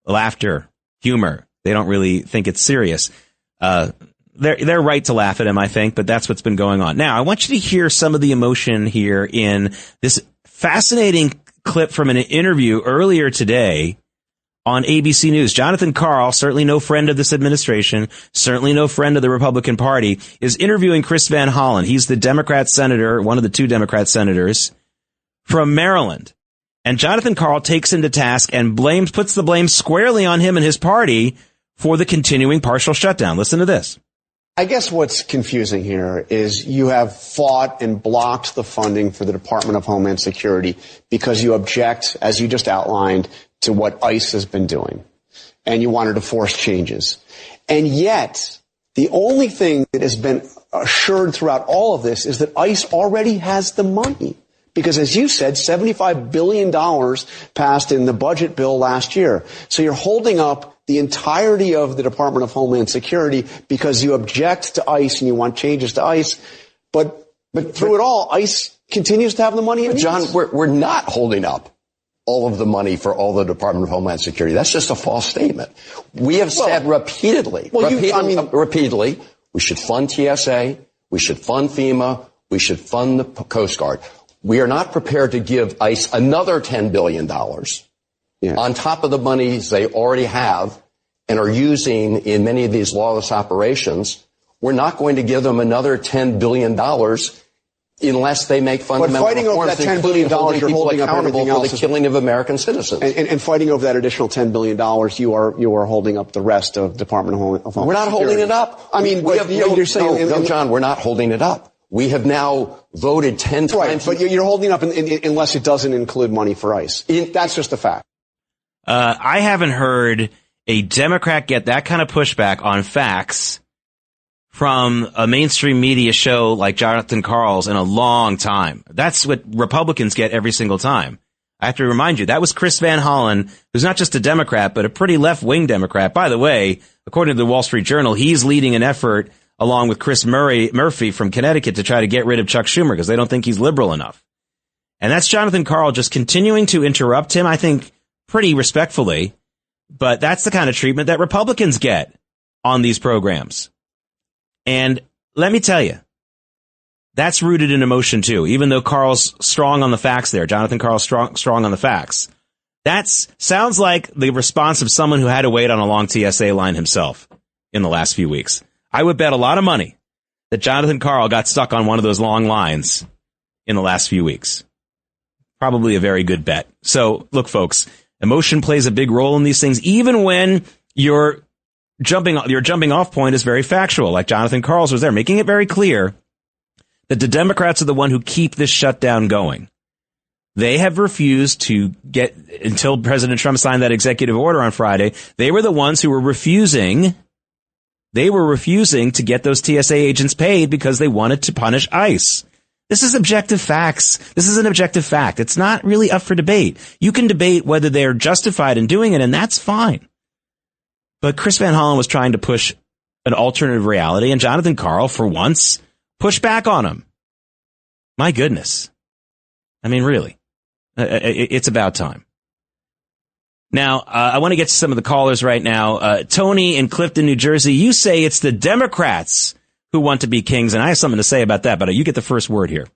laughter, humor. They don't really think it's serious. They're right to laugh at him, I think, but that's what's been going on. Now, I want you to hear some of the emotion here in this fascinating clip from an interview earlier today on ABC News. Jonathan Karl, certainly no friend of this administration, certainly no friend of the Republican Party, is interviewing Chris Van Hollen. He's the Democrat senator, one of the two Democrat senators from Maryland. And Jonathan Karl takes him to task and puts the blame squarely on him and his party for the continuing partial shutdown. Listen to this. I guess what's confusing here is you have fought and blocked the funding for the Department of Homeland Security because you object, as you just outlined, to what ICE has been doing. And you wanted to force changes. And yet, the only thing that has been assured throughout all of this is that ICE already has the money. Because as you said, $75 billion passed in the budget bill last year. So you're holding up the entirety of the Department of Homeland Security because you object to ICE and you want changes to ICE. But through it all, ICE continues to have the money it needs. John, we're not holding up all of the money for all the Department of Homeland Security. That's just a false statement. We have said repeatedly, we should fund TSA, we should fund FEMA, we should fund the Coast Guard. We are not prepared to give ICE another $10 billion on top of the monies they already have and are using in many of these lawless operations. We're not going to give them another $10 billion unless they make fundamental reforms, that $10 billion, you're holding up everything else for the killing of American citizens. And fighting over that additional $10 billion, you are holding up the rest of Department of Homeland Security. We're not holding it up. I mean, you're saying, no, John, we're not holding it up. We have now voted 10 times. Right, but you're holding up unless it doesn't include money for ICE. That's just a fact. I haven't heard a Democrat get that kind of pushback on facts from a mainstream media show like Jonathan Karl's in a long time. That's what Republicans get every single time. I have to remind you, that was Chris Van Hollen, who's not just a Democrat, but a pretty left-wing Democrat. By the way, according to the Wall Street Journal, he's leading an effort along with Chris Murphy from Connecticut to try to get rid of Chuck Schumer because they don't think he's liberal enough. And that's Jonathan Karl just continuing to interrupt him, I think, pretty respectfully. But that's the kind of treatment that Republicans get on these programs. And let me tell you, that's rooted in emotion, too, even though Karl's strong on the facts there. Jonathan Karl's strong on the facts. That sounds like the response of someone who had to wait on a long TSA line himself in the last few weeks. I would bet a lot of money that Jonathan Karl got stuck on one of those long lines in the last few weeks. Probably a very good bet. So, look, folks, emotion plays a big role in these things, even when your jumping off point is very factual, like Jonathan Karl's was there, making it very clear that the Democrats are the one who keep this shutdown going. They have refused to get, until President Trump signed that executive order on Friday, they were the ones who were refusing to get those TSA agents paid because they wanted to punish ICE. This is objective facts. This is an objective fact. It's not really up for debate. You can debate whether they're justified in doing it, and that's fine. But Chris Van Hollen was trying to push an alternative reality, and Jonathan Karl, for once, pushed back on him. My goodness. I mean, really. It's about time. Now, I want to get to some of the callers right now. Tony in Clifton, New Jersey, you say it's the Democrats who want to be kings, and I have something to say about that, but you get the first word here.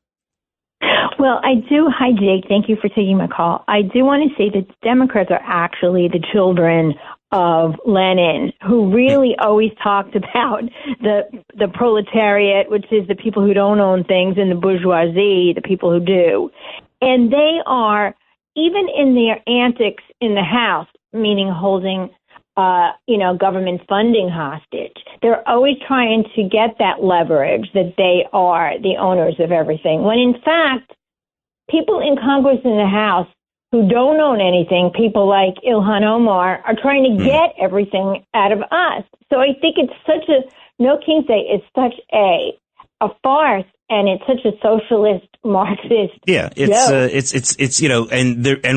Well, I do. Hi, Jake. Thank you for taking my call. I do want to say that Democrats are actually the children of Lenin, who really always talked about the proletariat, which is the people who don't own things, and the bourgeoisie, the people who do. And they are, even in their antics in the House, meaning holding government funding hostage, they're always trying to get that leverage that they are the owners of everything. When in fact, people in Congress and the House who don't own anything, people like Ilhan Omar, are trying to get everything out of us. So I think it's No King's Day is such a farce, and it's such a socialist Marxist. Yeah, and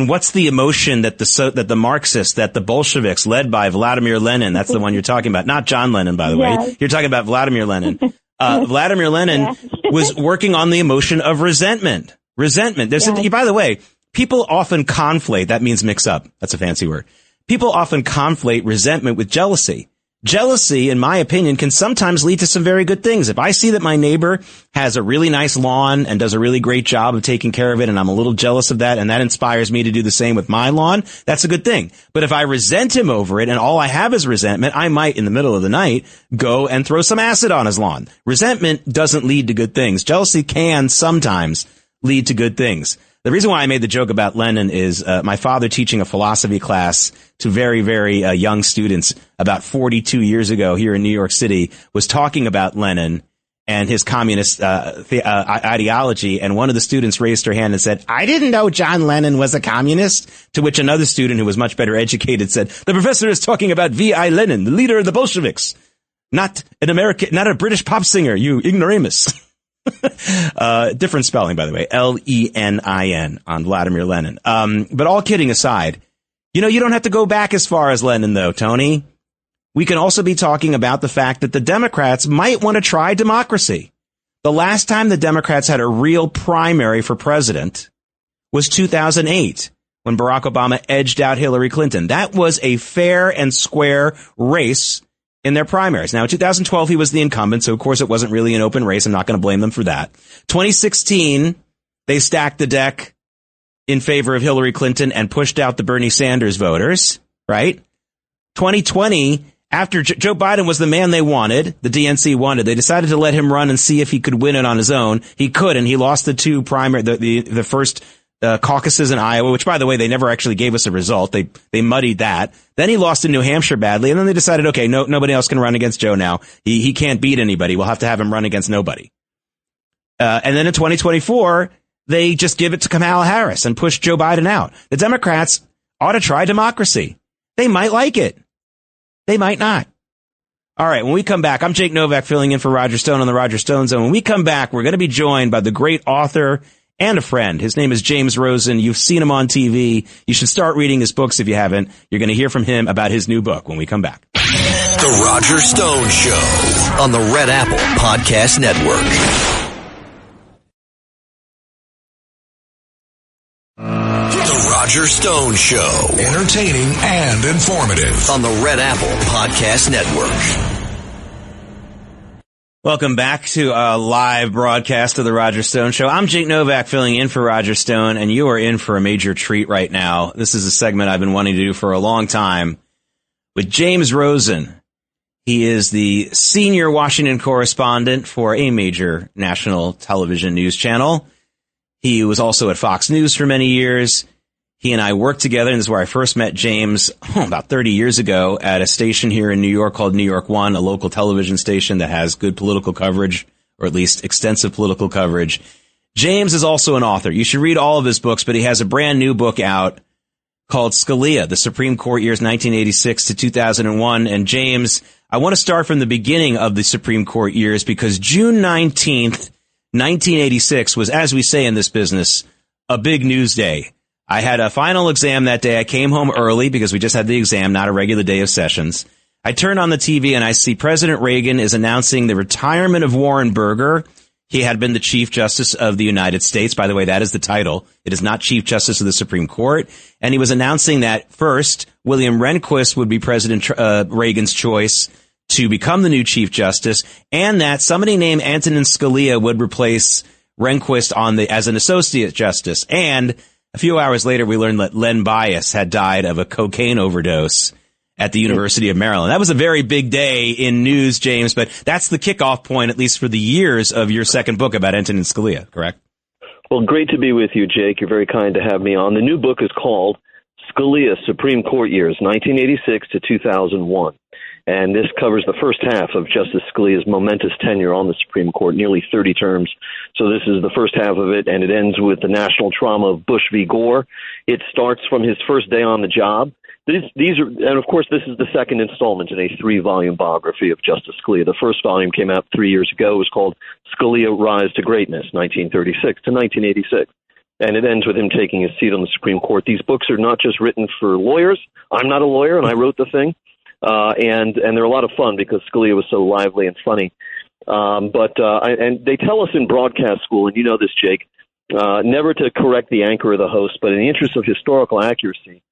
what's the emotion that the Marxists, that the Bolsheviks, led by Vladimir Lenin, that's the one you're talking about, not John Lennon, by the way. You're talking about Vladimir Lenin. Vladimir Lenin was working on the emotion of resentment. By the way, people often conflate. That means mix up. That's a fancy word. People often conflate resentment with jealousy. Jealousy, in my opinion, can sometimes lead to some very good things. If I see that my neighbor has a really nice lawn and does a really great job of taking care of it, and I'm a little jealous of that, and that inspires me to do the same with my lawn, that's a good thing. But if I resent him over it and all I have is resentment, I might, in the middle of the night, go and throw some acid on his lawn. Resentment doesn't lead to good things. Jealousy can sometimes lead to good things. The reason why I made the joke about Lenin is my father, teaching a philosophy class to very, very young students about 42 years ago here in New York City, was talking about Lenin and his communist ideology. And one of the students raised her hand and said, "I didn't know John Lennon was a communist." To which another student who was much better educated said, "The professor is talking about V.I. Lenin, the leader of the Bolsheviks, not a British pop singer, you ignoramus." Different spelling, by the way, Lenin on Vladimir Lenin. But all kidding aside, you don't have to go back as far as Lenin, though, Tony. We can also be talking about the fact that the Democrats might want to try democracy. The last time the Democrats had a real primary for president was 2008, when Barack Obama edged out Hillary Clinton. That was a fair and square race in their primaries. Now, in 2012, he was the incumbent, so of course it wasn't really an open race. I'm not going to blame them for that. 2016, they stacked the deck in favor of Hillary Clinton and pushed out the Bernie Sanders voters, right? 2020, after Joe Biden was the man they wanted, the DNC wanted, they decided to let him run and see if he could win it on his own. He couldn't. He lost the two primary, the first caucuses in Iowa, which, by the way, they never actually gave us a result. They muddied that. Then he lost in New Hampshire badly, and then they decided, okay, nobody else can run against Joe now. He can't beat anybody. We'll have to have him run against nobody. And then in 2024, they just give it to Kamala Harris and push Joe Biden out. The Democrats ought to try democracy. They might like it. They might not. All right, when we come back, I'm Jake Novak filling in for Roger Stone on the Roger Stone Zone. When we come back, we're going to be joined by the great author and a friend. His name is James Rosen. You've seen him on TV. You should start reading his books if you haven't. You're going to hear from him about his new book when we come back. The Roger Stone Show on the Red Apple Podcast Network. The Roger Stone Show. Entertaining and informative on the Red Apple Podcast Network. Welcome back to a live broadcast of the Roger Stone Show. I'm Jake Novak filling in for Roger Stone, and you are in for a major treat right now. This is a segment I've been wanting to do for a long time with James Rosen. He is the senior Washington correspondent for a major national television news channel. He was also at Fox News for many years. He and I worked together, and this is where I first met James about 30 years ago at a station here in New York called New York One, a local television station that has good political coverage, or at least extensive political coverage. James is also an author. You should read all of his books, but he has a brand new book out called Scalia, the Supreme Court years 1986 to 2001. And James, I want to start from the beginning of the Supreme Court years because June 19th, 1986 was, as we say in this business, a big news day. I had a final exam that day. I came home early because we just had the exam, not a regular day of sessions. I turn on the TV and I see President Reagan is announcing the retirement of Warren Burger. He had been the Chief Justice of the United States. By the way, that is the title. It is not Chief Justice of the Supreme Court. And he was announcing that first, William Rehnquist would be President Reagan's choice to become the new Chief Justice, and that somebody named Antonin Scalia would replace Rehnquist as an Associate Justice. And a few hours later, we learned that Len Bias had died of a cocaine overdose at the University of Maryland. That was a very big day in news, James, but that's the kickoff point, at least for the years of your second book about Antonin Scalia, correct? Well, great to be with you, Jake. You're very kind to have me on. The new book is called Scalia, Supreme Court Years, 1986 to 2001. And this covers the first half of Justice Scalia's momentous tenure on the Supreme Court, nearly 30 terms. So this is the first half of it, and it ends with the national trauma of Bush v. Gore. It starts from his first day on the job. These are, and of course, this is the second installment in a 3-volume biography of Justice Scalia. The first volume came out 3 years ago. It was called Scalia Rise to Greatness, 1936 to 1986. And it ends with him taking his seat on the Supreme Court. These books are not just written for lawyers. I'm not a lawyer, and I wrote the thing. And they're a lot of fun because Scalia was so lively and funny. And they tell us in broadcast school, and you know this, Jake, never to correct the anchor or the host, but in the interest of historical accuracy,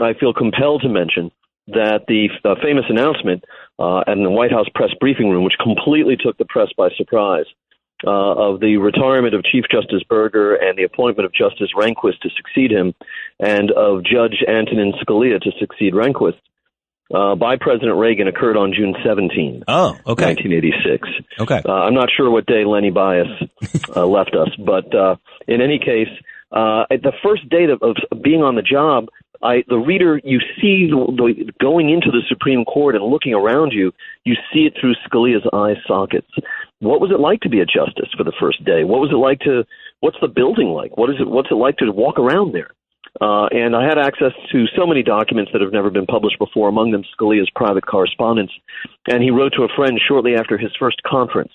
I feel compelled to mention that the famous announcement in the White House press briefing room, which completely took the press by surprise, of the retirement of Chief Justice Burger and the appointment of Justice Rehnquist to succeed him, and of Judge Antonin Scalia to succeed Rehnquist, by President Reagan occurred on June 17, 1986. Okay. I'm not sure what day Lenny Bias left us, but in any case, at the first day of being on the job, the reader, you see going into the Supreme Court and looking around you, you see it through Scalia's eye sockets. What was it like to be a justice for the first day? What's the building like? What's it like to walk around there? And I had access to so many documents that have never been published before, among them Scalia's private correspondence. And he wrote to a friend shortly after his first conference.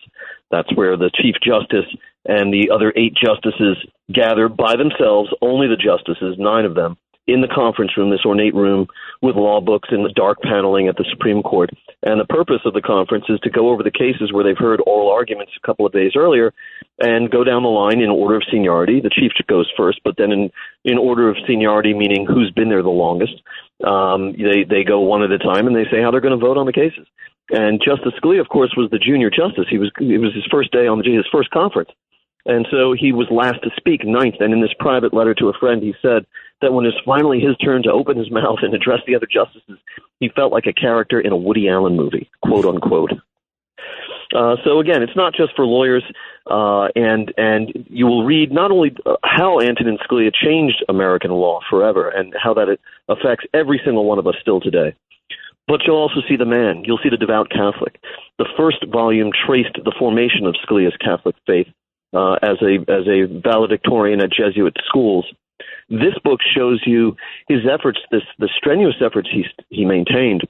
That's where the Chief Justice and the other 8 justices gather by themselves, only the justices, 9 of them, in the conference room, this ornate room with law books and the dark paneling at the Supreme Court. And the purpose of the conference is to go over the cases where they've heard oral arguments a couple of days earlier and go down the line in order of seniority. The chief goes first, but then in order of seniority, meaning who's been there the longest. They go one at a time and they say how they're going to vote on the cases. And Justice Scalia, of course, was the junior justice. It was his first day on his first conference. And so he was last to speak, 9th. And in this private letter to a friend, he said that when it was finally his turn to open his mouth and address the other justices, he felt like a character in a Woody Allen movie, quote unquote. So again, it's not just for lawyers, and you will read not only how Antonin Scalia changed American law forever and how that it affects every single one of us still today, but you'll also see the man. You'll see the devout Catholic. The first volume traced the formation of Scalia's Catholic faith as a valedictorian at Jesuit schools. This book shows you his efforts, the strenuous efforts he maintained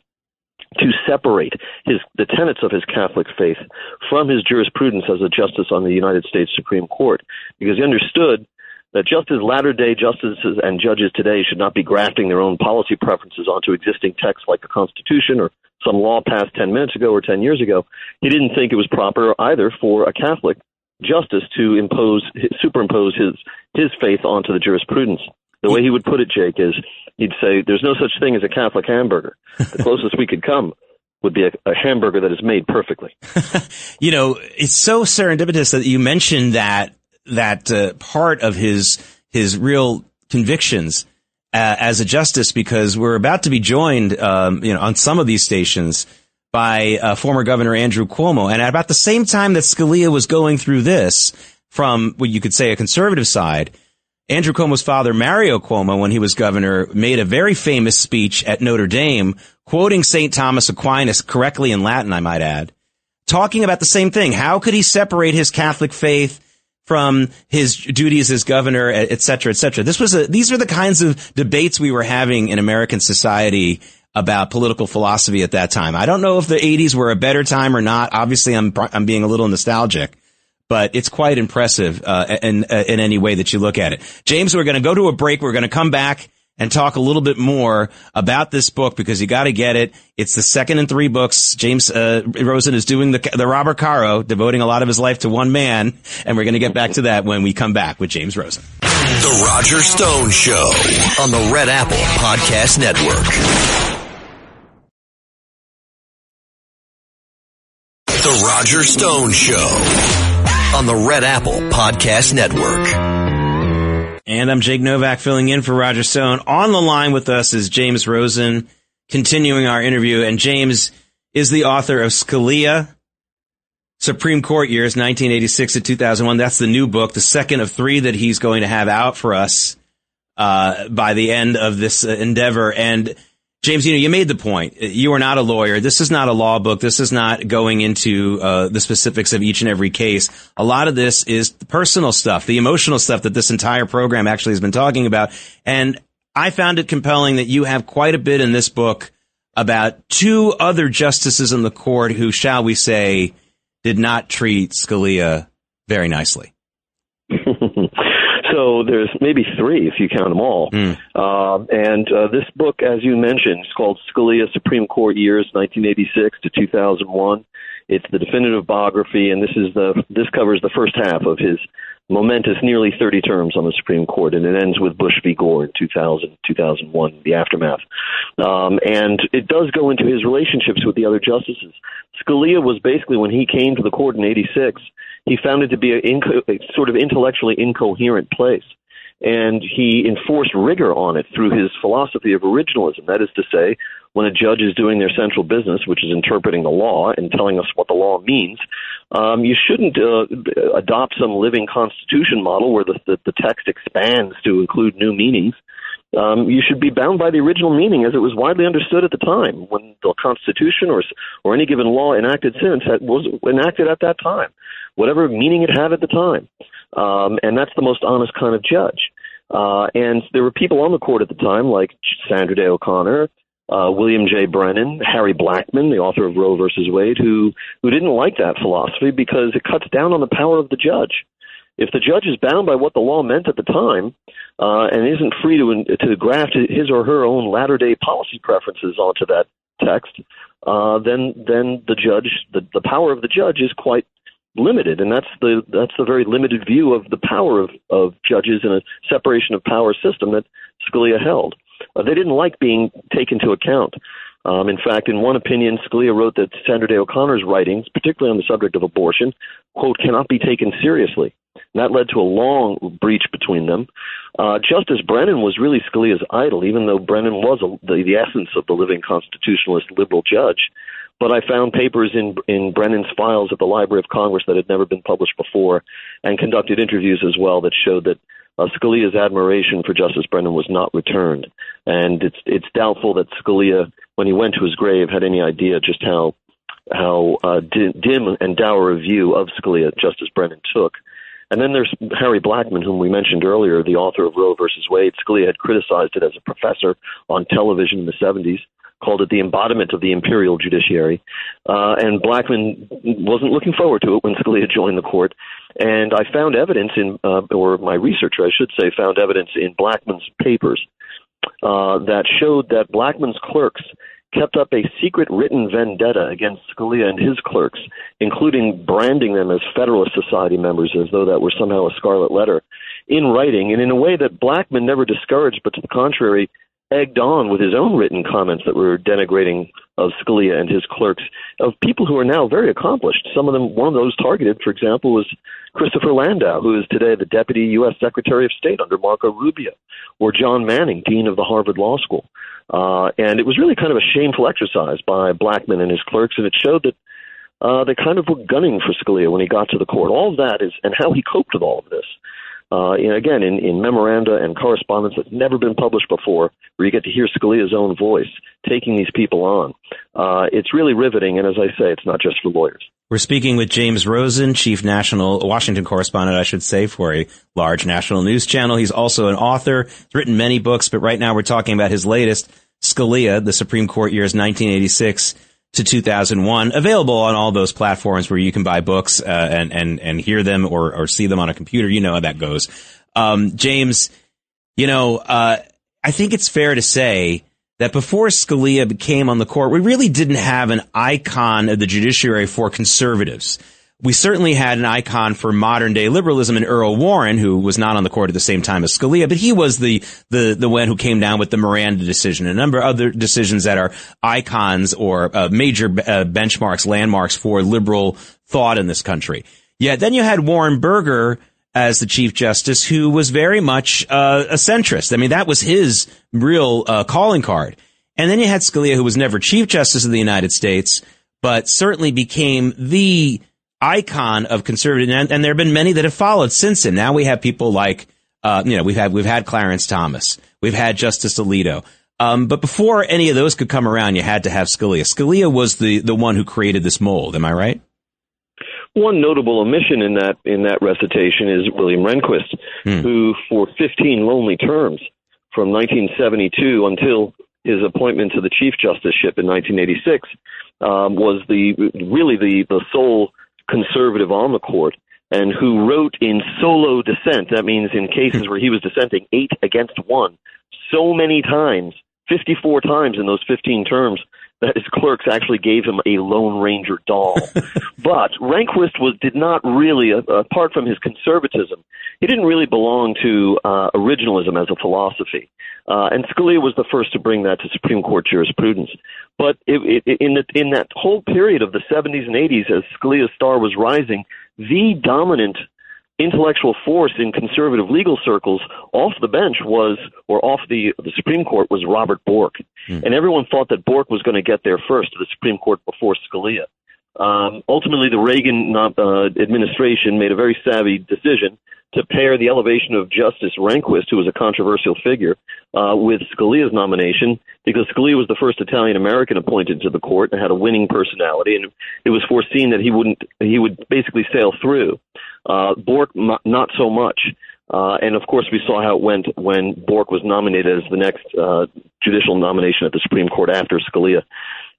to separate the tenets of his Catholic faith from his jurisprudence as a justice on the United States Supreme Court, because he understood that just as latter-day justices and judges today should not be grafting their own policy preferences onto existing texts like the Constitution or some law passed 10 minutes ago or 10 years ago, he didn't think it was proper either for a Catholic justice to superimpose his faith onto the jurisprudence. The way he would put it, Jake, is he'd say there's no such thing as a Catholic hamburger. The closest we could come would be a hamburger that is made perfectly. It's so serendipitous that you mentioned that part of his real convictions as a justice, because we're about to be joined, on some of these stations by former Governor Andrew Cuomo. And at about the same time that Scalia was going through this from what you could say a conservative side, Andrew Cuomo's father, Mario Cuomo, when he was governor, made a very famous speech at Notre Dame, quoting St. Thomas Aquinas correctly in Latin, I might add, talking about the same thing. How could he separate his Catholic faith from his duties as governor, et cetera, et cetera. These are the kinds of debates we were having in American society about political philosophy at that time. I don't know if the 80s were a better time or not. Obviously, I'm being a little nostalgic, but it's quite impressive in any way that you look at it. James, we're going to go to a break. We're going to come back and talk a little bit more about this book because you got to get it. It's the second in 3 books. James Rosen is doing the Robert Caro, devoting a lot of his life to one man, and we're going to get back to that when we come back with James Rosen. The Roger Stone Show on the Red Apple Podcast Network. The Roger Stone Show on the Red Apple Podcast Network. And I'm Jake Novak filling in for Roger Stone. On the line with us is James Rosen, continuing our interview. And James is the author of Scalia, Supreme Court Years, 1986 to 2001. That's the new book, the second of 3 that he's going to have out for us by the end of this endeavor. And James, you made the point. You are not a lawyer. This is not a law book. This is not going into the specifics of each and every case. A lot of this is the personal stuff, the emotional stuff that this entire program actually has been talking about. And I found it compelling that you have quite a bit in this book about 2 other justices in the court who, shall we say, did not treat Scalia very nicely. So there's maybe 3 if you count them all. And this book, as you mentioned, is called Scalia, Supreme Court Years, 1986 to 2001. It's the definitive biography, and this covers the first half of his momentous nearly 30 terms on the Supreme Court, and it ends with Bush v. Gore in 2001, the aftermath. And it does go into his relationships with the other justices. Scalia was basically, when he came to the court in 86, he found it to be a sort of intellectually incoherent place. And he enforced rigor on it through his philosophy of originalism. That is to say, when a judge is doing their central business, which is interpreting the law and telling us what the law means, you shouldn't adopt some living constitution model where the text expands to include new meanings. You should be bound by the original meaning as it was widely understood at the time, when the Constitution or any given law enacted since was enacted at that time, whatever meaning it had at the time. And that's the most honest kind of judge. And there were people on the court at the time like Sandra Day O'Connor, William J. Brennan, Harry Blackmun, the author of Roe versus Wade, who didn't like that philosophy because it cuts down on the power of the judge. If the judge is bound by what the law meant at the time and isn't free to graft his or her own latter-day policy preferences onto that text, then the judge, the power of the judge is quite limited, and that's the very limited view of the power of judges in a separation of power system that Scalia held. They didn't like being taken into account. In fact, in one opinion, Scalia wrote that Sandra Day O'Connor's writings, particularly on the subject of abortion, quote, cannot be taken seriously. And that led to a long breach between them. Justice Brennan was really Scalia's idol, even though Brennan was the essence of the living constitutionalist liberal judge. But I found papers in Brennan's files at the Library of Congress that had never been published before, and conducted interviews as well that showed that Scalia's admiration for Justice Brennan was not returned. And it's doubtful that Scalia, when he went to his grave, had any idea just how dim and dour a view of Scalia Justice Brennan took. And then there's Harry Blackmun, whom we mentioned earlier, the author of Roe versus Wade. Scalia had criticized it as a professor on television in the 70s, called it the embodiment of the imperial judiciary. And Blackmun wasn't looking forward to it when Scalia joined the court. And I found evidence or my researcher, I should say, found evidence in Blackmun's papers that showed that Blackmun's clerks kept up a secret written vendetta against Scalia and his clerks, including branding them as Federalist Society members as though that were somehow a scarlet letter, in writing, and in a way that Blackmun never discouraged, but to the contrary, egged on with his own written comments that were denigrating of Scalia and his clerks, of people who are now very accomplished. Some of them, one of those targeted, for example, was Christopher Landau, who is today the Deputy U.S. Secretary of State under Marco Rubio, or John Manning, Dean of the Harvard Law School. And it was really kind of a shameful exercise by Blackmun and his clerks, and it showed that they kind of were gunning for Scalia when he got to the court. All of that is, and how he coped with all of this. Again, in memoranda and correspondence that's never been published before, where you get to hear Scalia's own voice taking these people on. It's really riveting, and as I say, it's not just for lawyers. We're speaking with James Rosen, chief Washington correspondent, I should say, for a large national news channel. He's also an author. He's written many books, but right now we're talking about his latest, Scalia, the Supreme Court years 1986 to 2001, available on all those platforms where you can buy books and hear them or see them on a computer. You know how that goes. James, I think it's fair to say that before Scalia came on the court, we really didn't have an icon of the judiciary for conservatives. We certainly had an icon for modern-day liberalism in Earl Warren, who was not on the court at the same time as Scalia, but he was the one who came down with the Miranda decision, a number of other decisions that are icons or major benchmarks, landmarks for liberal thought in this country. Yet then you had Warren Burger as the Chief Justice, who was very much a centrist. I mean, that was his real calling card. And then you had Scalia, who was never Chief Justice of the United States, but certainly became the icon of conservative. And there have been many that have followed since him. Now we have people like, we've had Clarence Thomas, we've had Justice Alito. But before any of those could come around, you had to have Scalia. Scalia was the one who created this mold. Am I right? One notable omission in that recitation is William Rehnquist, who for 15 lonely terms from 1972 until his appointment to the Chief Justiceship in 1986 was the sole conservative on the court, and who wrote in solo dissent. That means in cases where he was dissenting 8-1, so many times, 54 times in those 15 terms, that his clerks actually gave him a Lone Ranger doll. But Rehnquist did not really, apart from his conservatism, he didn't really belong to originalism as a philosophy. And Scalia was the first to bring that to Supreme Court jurisprudence. But in that whole period of the 70s and 80s, as Scalia's star was rising, the dominant intellectual force in conservative legal circles off the bench off the Supreme Court was Robert Bork. And everyone thought that Bork was going to get there first to the Supreme Court before Scalia. Ultimately, the Reagan administration made a very savvy decision to pair the elevation of Justice Rehnquist, who was a controversial figure, with Scalia's nomination, because Scalia was the first Italian-American appointed to the court and had a winning personality, and it was foreseen that he would basically sail through. Bork, not so much. And, of course, we saw how it went when Bork was nominated as the next judicial nomination at the Supreme Court after Scalia.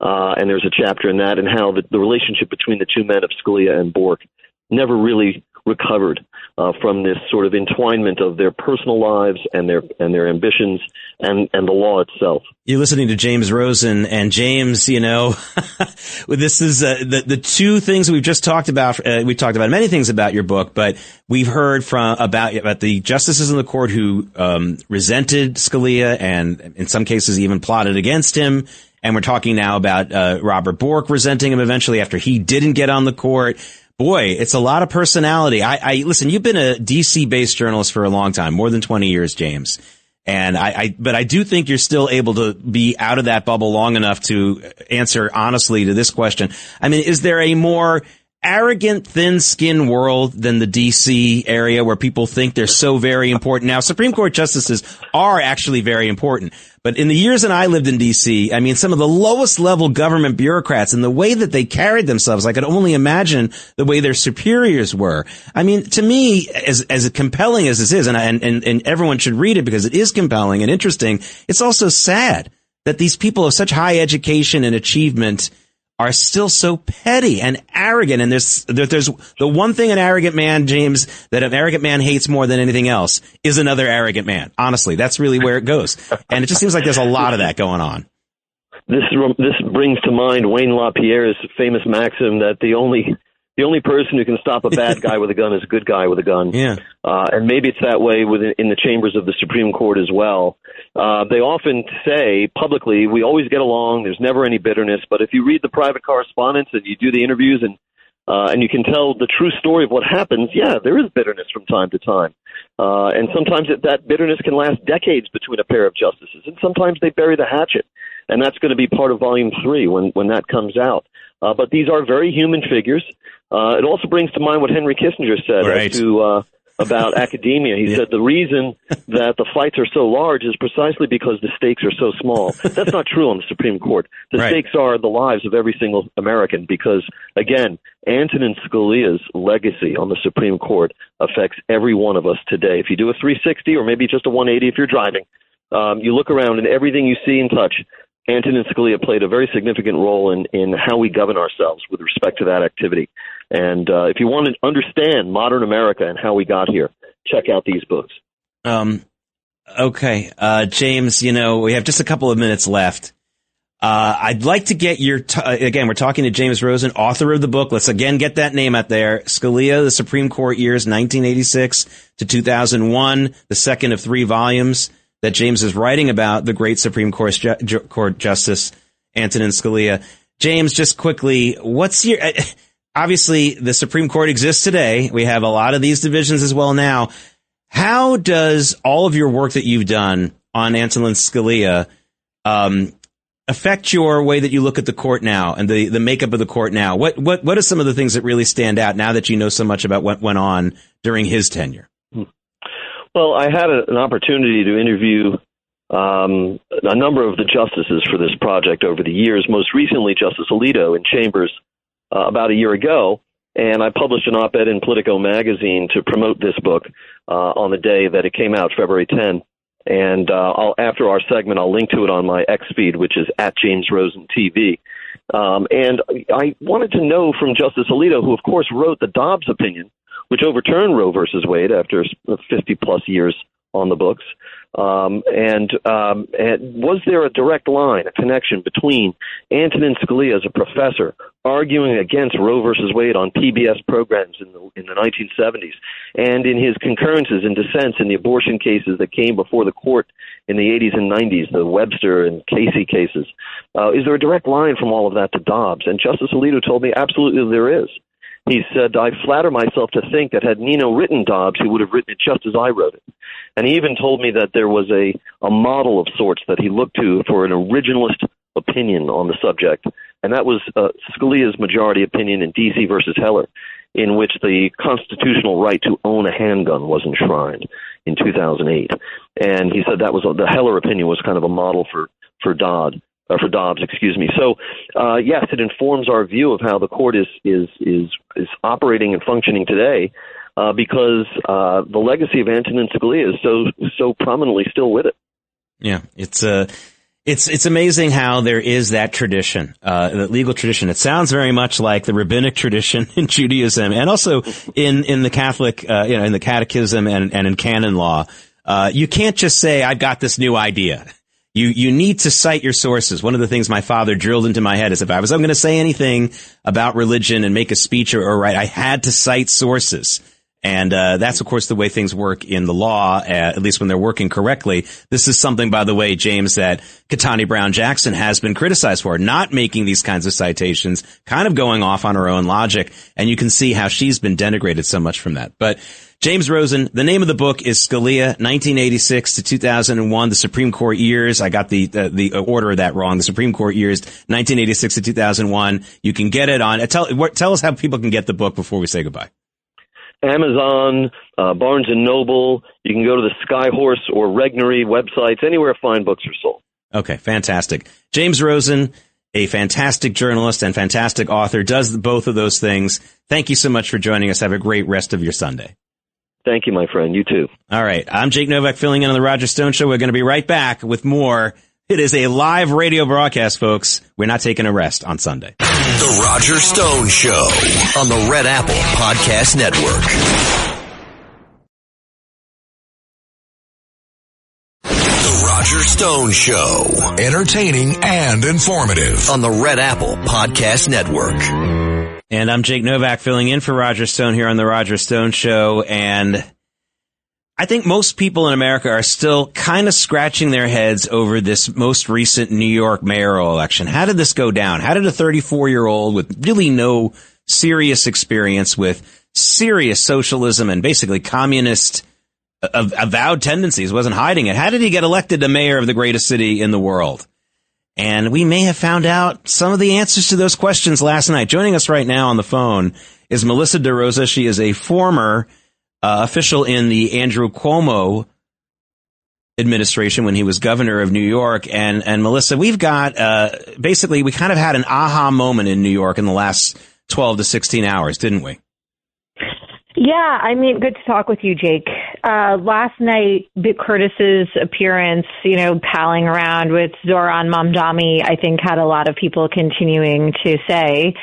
And there's a chapter in that and how the relationship between the two men of Scalia and Bork never really recovered from this sort of entwinement of their personal lives and their ambitions and the law itself. You're listening to James Rosen, and James, this is the two things we've just talked about. We talked about many things about your book, but we've heard about the justices in the court who resented Scalia and in some cases even plotted against him. And we're talking now about Robert Bork resenting him eventually after he didn't get on the court. Boy, it's a lot of personality. Listen, you've been a DC-based journalist for a long time, more than 20 years, James. And but I do think you're still able to be out of that bubble long enough to answer honestly to this question. I mean, is there a more arrogant, thin-skinned world than the D.C. area where people think they're so very important? Now, Supreme Court justices are actually very important. But in the years that I lived in D.C., I mean, some of the lowest level government bureaucrats and the way that they carried themselves, I could only imagine the way their superiors were. I mean, to me, as compelling as this is, and everyone should read it because it is compelling and interesting, it's also sad that these people of such high education and achievement are still so petty and arrogant. And there's the one thing an arrogant man, James, that an arrogant man hates more than anything else is another arrogant man. Honestly, that's really where it goes. And it just seems like there's a lot of that going on. This brings to mind Wayne LaPierre's famous maxim that the only person who can stop a bad guy with a gun is a good guy with a gun. Yeah. And maybe it's that way in the chambers of the Supreme Court as well. They often say publicly, we always get along, there's never any bitterness. But if you read the private correspondence and you do the interviews and you can tell the true story of what happens, yeah, there is bitterness from time to time. And sometimes that bitterness can last decades between a pair of justices. And sometimes they bury the hatchet. And that's going to be part of Volume 3 when that comes out. But these are very human figures. It also brings to mind what Henry Kissinger said right. as to about academia. He said the reason that the fights are so large is precisely because the stakes are so small. That's not true on the Supreme Court. The stakes are the lives of every single American because, again, Antonin Scalia's legacy on the Supreme Court affects every one of us today. If you do a 360 or maybe just a 180 if you're driving, you look around and everything you see and touch, Antonin Scalia played a very significant role in how we govern ourselves with respect to that activity. And if you want to understand modern America and how we got here, check out these books. Okay. James, we have just a couple of minutes left. I'd like to get your, again, we're talking to James Rosen, author of the book. Let's again get that name out there. Scalia, the Supreme Court Years, 1986 to 2001, the second of 3 volumes that James is writing about the great Supreme Court Justice Antonin Scalia. James, just quickly, what's your, obviously the Supreme Court exists today. We have a lot of these divisions as well now. How does all of your work that you've done on Antonin Scalia, affect your way that you look at the court now and the makeup of the court now? What are some of the things that really stand out now that you know so much about what went on during his tenure? Well, I had an opportunity to interview a number of the justices for this project over the years, most recently Justice Alito in Chambers about a year ago, and I published an op-ed in Politico magazine to promote this book on the day that it came out, February 10. And after our segment, I'll link to it on my X feed, which is at James Rosen TV. And I wanted to know from Justice Alito, who, of course, wrote the Dobbs opinion, which overturned Roe versus Wade after 50-plus years on the books. And was there a direct line, a connection between Antonin Scalia as a professor arguing against Roe versus Wade on PBS programs in the 1970s and in his concurrences and dissents in the abortion cases that came before the court in the 80s and 90s, the Webster and Casey cases? Is there a direct line from all of that to Dobbs? And Justice Alito told me absolutely there is. He said, I flatter myself to think that had Nino written Dobbs, he would have written it just as I wrote it. And he even told me that there was a model of sorts that he looked to for an originalist opinion on the subject. And that was Scalia's majority opinion in D.C. versus Heller, in which the constitutional right to own a handgun was enshrined in 2008. And he said that was the Heller opinion was kind of a model for Dobbs, excuse me. So, yes, it informs our view of how the court is operating and functioning today, because the legacy of Antonin Scalia is so prominently still with it. Yeah, it's amazing how there is that tradition, that legal tradition. It sounds very much like the rabbinic tradition in Judaism, and also in the Catholic, in the Catechism and in canon law. You can't just say, "I've got this new idea." You need to cite your sources. One of the things my father drilled into my head is if I was going to say anything about religion and make a speech or write, I had to cite sources. And that's, of course, the way things work in the law, at least when they're working correctly. This is something, by the way, James, that Ketanji Brown Jackson has been criticized for, not making these kinds of citations, kind of going off on her own logic. And you can see how she's been denigrated so much from that. But James Rosen, the name of the book is Scalia, 1986 to 2001, the Supreme Court Years. I got the order of that wrong. The Supreme Court Years, 1986 to 2001. You can get it on. Tell us how people can get the book before we say goodbye. Amazon, Barnes & Noble. You can go to the Skyhorse or Regnery websites, anywhere fine books are sold. Okay, fantastic. James Rosen, a fantastic journalist and fantastic author, does both of those things. Thank you so much for joining us. Have a great rest of your Sunday. Thank you, my friend. You too. All right. I'm Jake Novak filling in on the Roger Stone Show. We're going to be right back with more. It is a live radio broadcast, folks. We're not taking a rest on Sunday. The Roger Stone Show on the Red Apple Podcast Network. The Roger Stone Show. Entertaining and informative on the Red Apple Podcast Network. And I'm Jake Novak filling in for Roger Stone here on the Roger Stone Show. And I think most people in America are still kind of scratching their heads over this most recent New York mayoral election. How did this go down? How did a 34-year-old with really no serious experience with serious socialism and basically communist avowed tendencies, wasn't hiding it, how did he get elected the mayor of the greatest city in the world? And we may have found out some of the answers to those questions last night. Joining us right now on the phone is Melissa DeRosa. She is a former official in the Andrew Cuomo administration when he was governor of New York. And Melissa, we've got basically we kind of had an aha moment in New York in the last 12 to 16 hours, didn't we? Yeah, I mean, good to talk with you, Jake. Last night, Curtis's appearance, palling around with Zohran Mamdani, I think had a lot of people continuing to say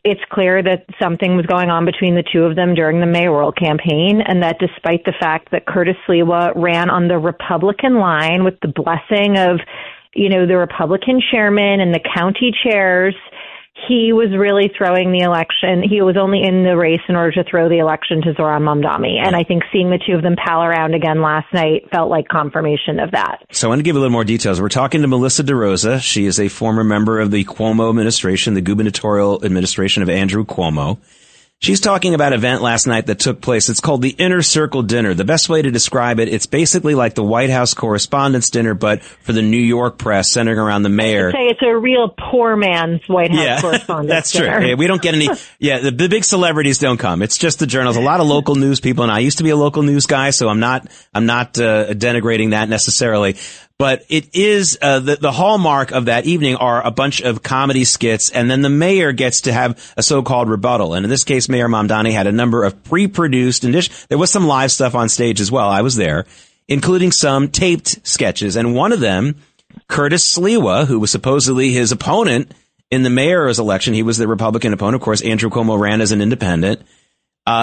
it's clear that something was going on between the two of them during the mayoral campaign, and that despite the fact that Curtis Sliwa ran on the Republican line with the blessing of, the Republican chairman and the county chairs, he was really throwing the election. He was only in the race in order to throw the election to Zohran Mamdani. And I think seeing the two of them pal around again last night felt like confirmation of that. So I want to give a little more details. We're talking to Melissa DeRosa. She is a former member of the Cuomo administration, the gubernatorial administration of Andrew Cuomo. She's talking about an event last night that took place. It's called the Inner Circle Dinner. The best way to describe it, it's basically like the White House Correspondents' Dinner, but for the New York press, centering around the mayor. I'd say it's a real poor man's White House Correspondents' That's Dinner. true. We don't get any. The big celebrities don't come. It's just the journalists. A lot of local news people, and I used to be a local news guy, so I'm not denigrating that necessarily. But it is the hallmark of that evening are a bunch of comedy skits, and then the mayor gets to have a so-called rebuttal. And in this case, Mayor Mamdani had a number of pre-produced, and there was some live stuff on stage as well. I was there, including some taped sketches. And one of them, Curtis Sliwa, who was supposedly his opponent in the mayor's election, he was the Republican opponent. Of course, Andrew Cuomo ran as an independent,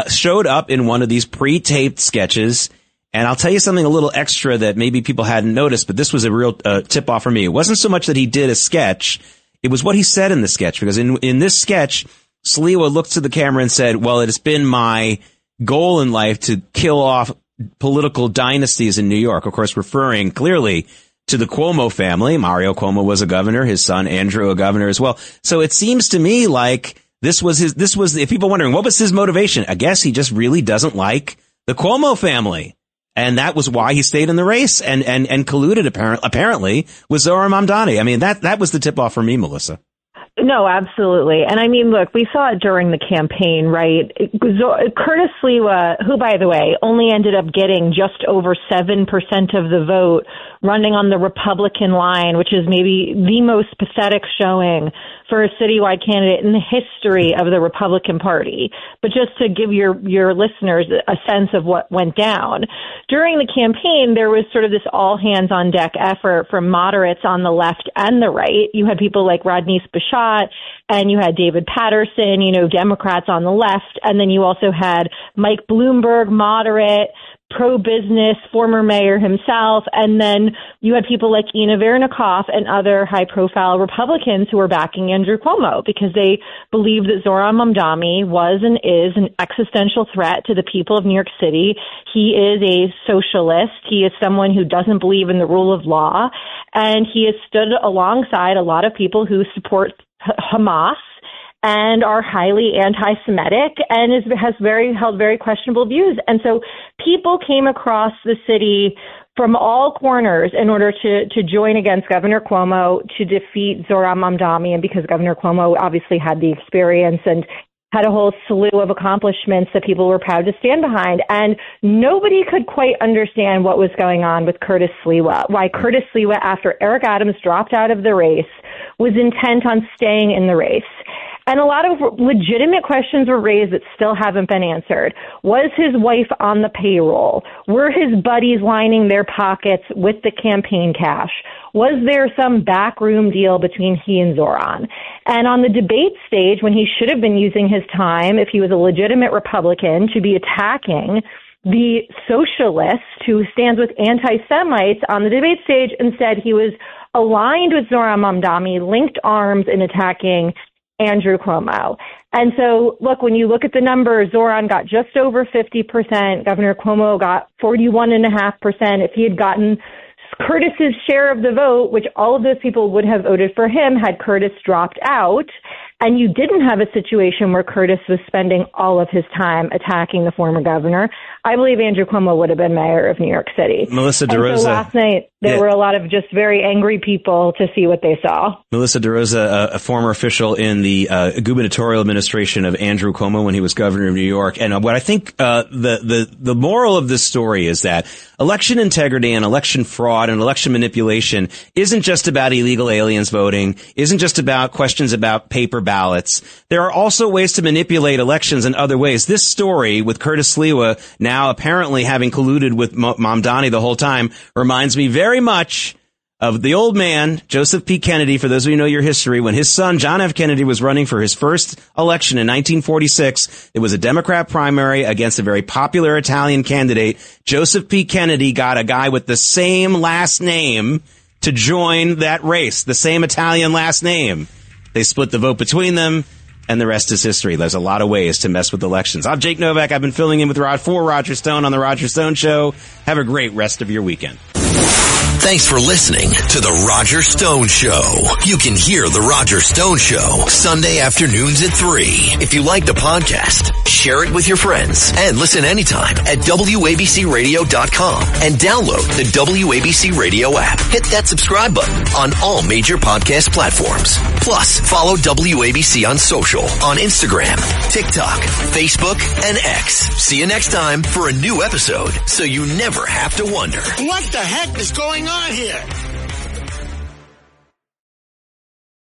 showed up in one of these pre-taped sketches. And I'll tell you something a little extra that maybe people hadn't noticed, but this was a real tip-off for me. It wasn't so much that he did a sketch. It was what he said in the sketch, because in this sketch, Sliwa looked to the camera and said, well, it has been my goal in life to kill off political dynasties in New York, of course, referring clearly to the Cuomo family. Mario Cuomo was a governor, his son Andrew a governor as well. So it seems to me like this was if people wondering what was his motivation, I guess he just really doesn't like the Cuomo family. And that was why he stayed in the race and colluded apparently with Zohran Mamdani. I mean, that was the tip off for me, Melissa. No, absolutely. And I mean, look, we saw it during the campaign, right? Curtis Sliwa, who, by the way, only ended up getting just over 7% of the vote, running on the Republican line, which is maybe the most pathetic showing for a citywide candidate in the history of the Republican Party. But just to give your listeners a sense of what went down, during the campaign, there was sort of this all-hands-on-deck effort from moderates on the left and the right. You had people like Rodney Spachat, and you had David Patterson, Democrats on the left, and then you also had Mike Bloomberg, moderate, pro-business, former mayor himself, and then you had people like Ina Vernikov and other high-profile Republicans who were backing Andrew Cuomo because they believed that Zohran Mamdani was and is an existential threat to the people of New York City. He is a socialist. He is someone who doesn't believe in the rule of law, and he has stood alongside a lot of people who support Hamas and are highly anti-Semitic and has held very questionable views. And so people came across the city from all corners in order to join against Governor Cuomo to defeat Zohran Mamdani. And because Governor Cuomo obviously had the experience and had a whole slew of accomplishments that people were proud to stand behind. And nobody could quite understand what was going on with Curtis Sliwa, why Curtis Sliwa, after Eric Adams dropped out of the race, was intent on staying in the race. And a lot of legitimate questions were raised that still haven't been answered. Was his wife on the payroll? Were his buddies lining their pockets with the campaign cash? Was there some backroom deal between he and Zohran? And on the debate stage, when he should have been using his time, if he was a legitimate Republican, to be attacking the socialist who stands with anti-Semites on the debate stage, instead he was aligned with Zohran Mamdani, linked arms in attacking Andrew Cuomo. And so, look, when you look at the numbers, Zohran got just over 50%. Governor Cuomo got 41.5%. If he had gotten Curtis's share of the vote, which all of those people would have voted for him had Curtis dropped out, and you didn't have a situation where Curtis was spending all of his time attacking the former governor, I believe Andrew Cuomo would have been mayor of New York City. Melissa DeRosa. And so last night, there were a lot of just very angry people to see what they saw. Melissa DeRosa, a former official in the gubernatorial administration of Andrew Cuomo when he was governor of New York. And what I think the moral of this story is that election integrity and election fraud and election manipulation isn't just about illegal aliens voting, isn't just about questions about paper ballots. There are also ways to manipulate elections in other ways. This story with Curtis Sliwa now apparently having colluded with Mamdani the whole time reminds me very much of the old man, Joseph P. Kennedy, for those of you who know your history, when his son, John F. Kennedy, was running for his first election in 1946. It was a Democrat primary against a very popular Italian candidate. Joseph P. Kennedy got a guy with the same last name to join that race, the same Italian last name. They split the vote between them, and the rest is history. There's a lot of ways to mess with elections. I'm Jake Novak. I've been filling in with Roger Stone on The Roger Stone Show. Have a great rest of your weekend. Thanks for listening to The Roger Stone Show. You can hear The Roger Stone Show Sunday afternoons at 3. If you like the podcast, share it with your friends and listen anytime at WABCRadio.com and download the WABC Radio app. Hit that subscribe button on all major podcast platforms. Plus, follow WABC on social on Instagram, TikTok, Facebook, and X. See you next time for a new episode so you never have to wonder. What the heck is going on here?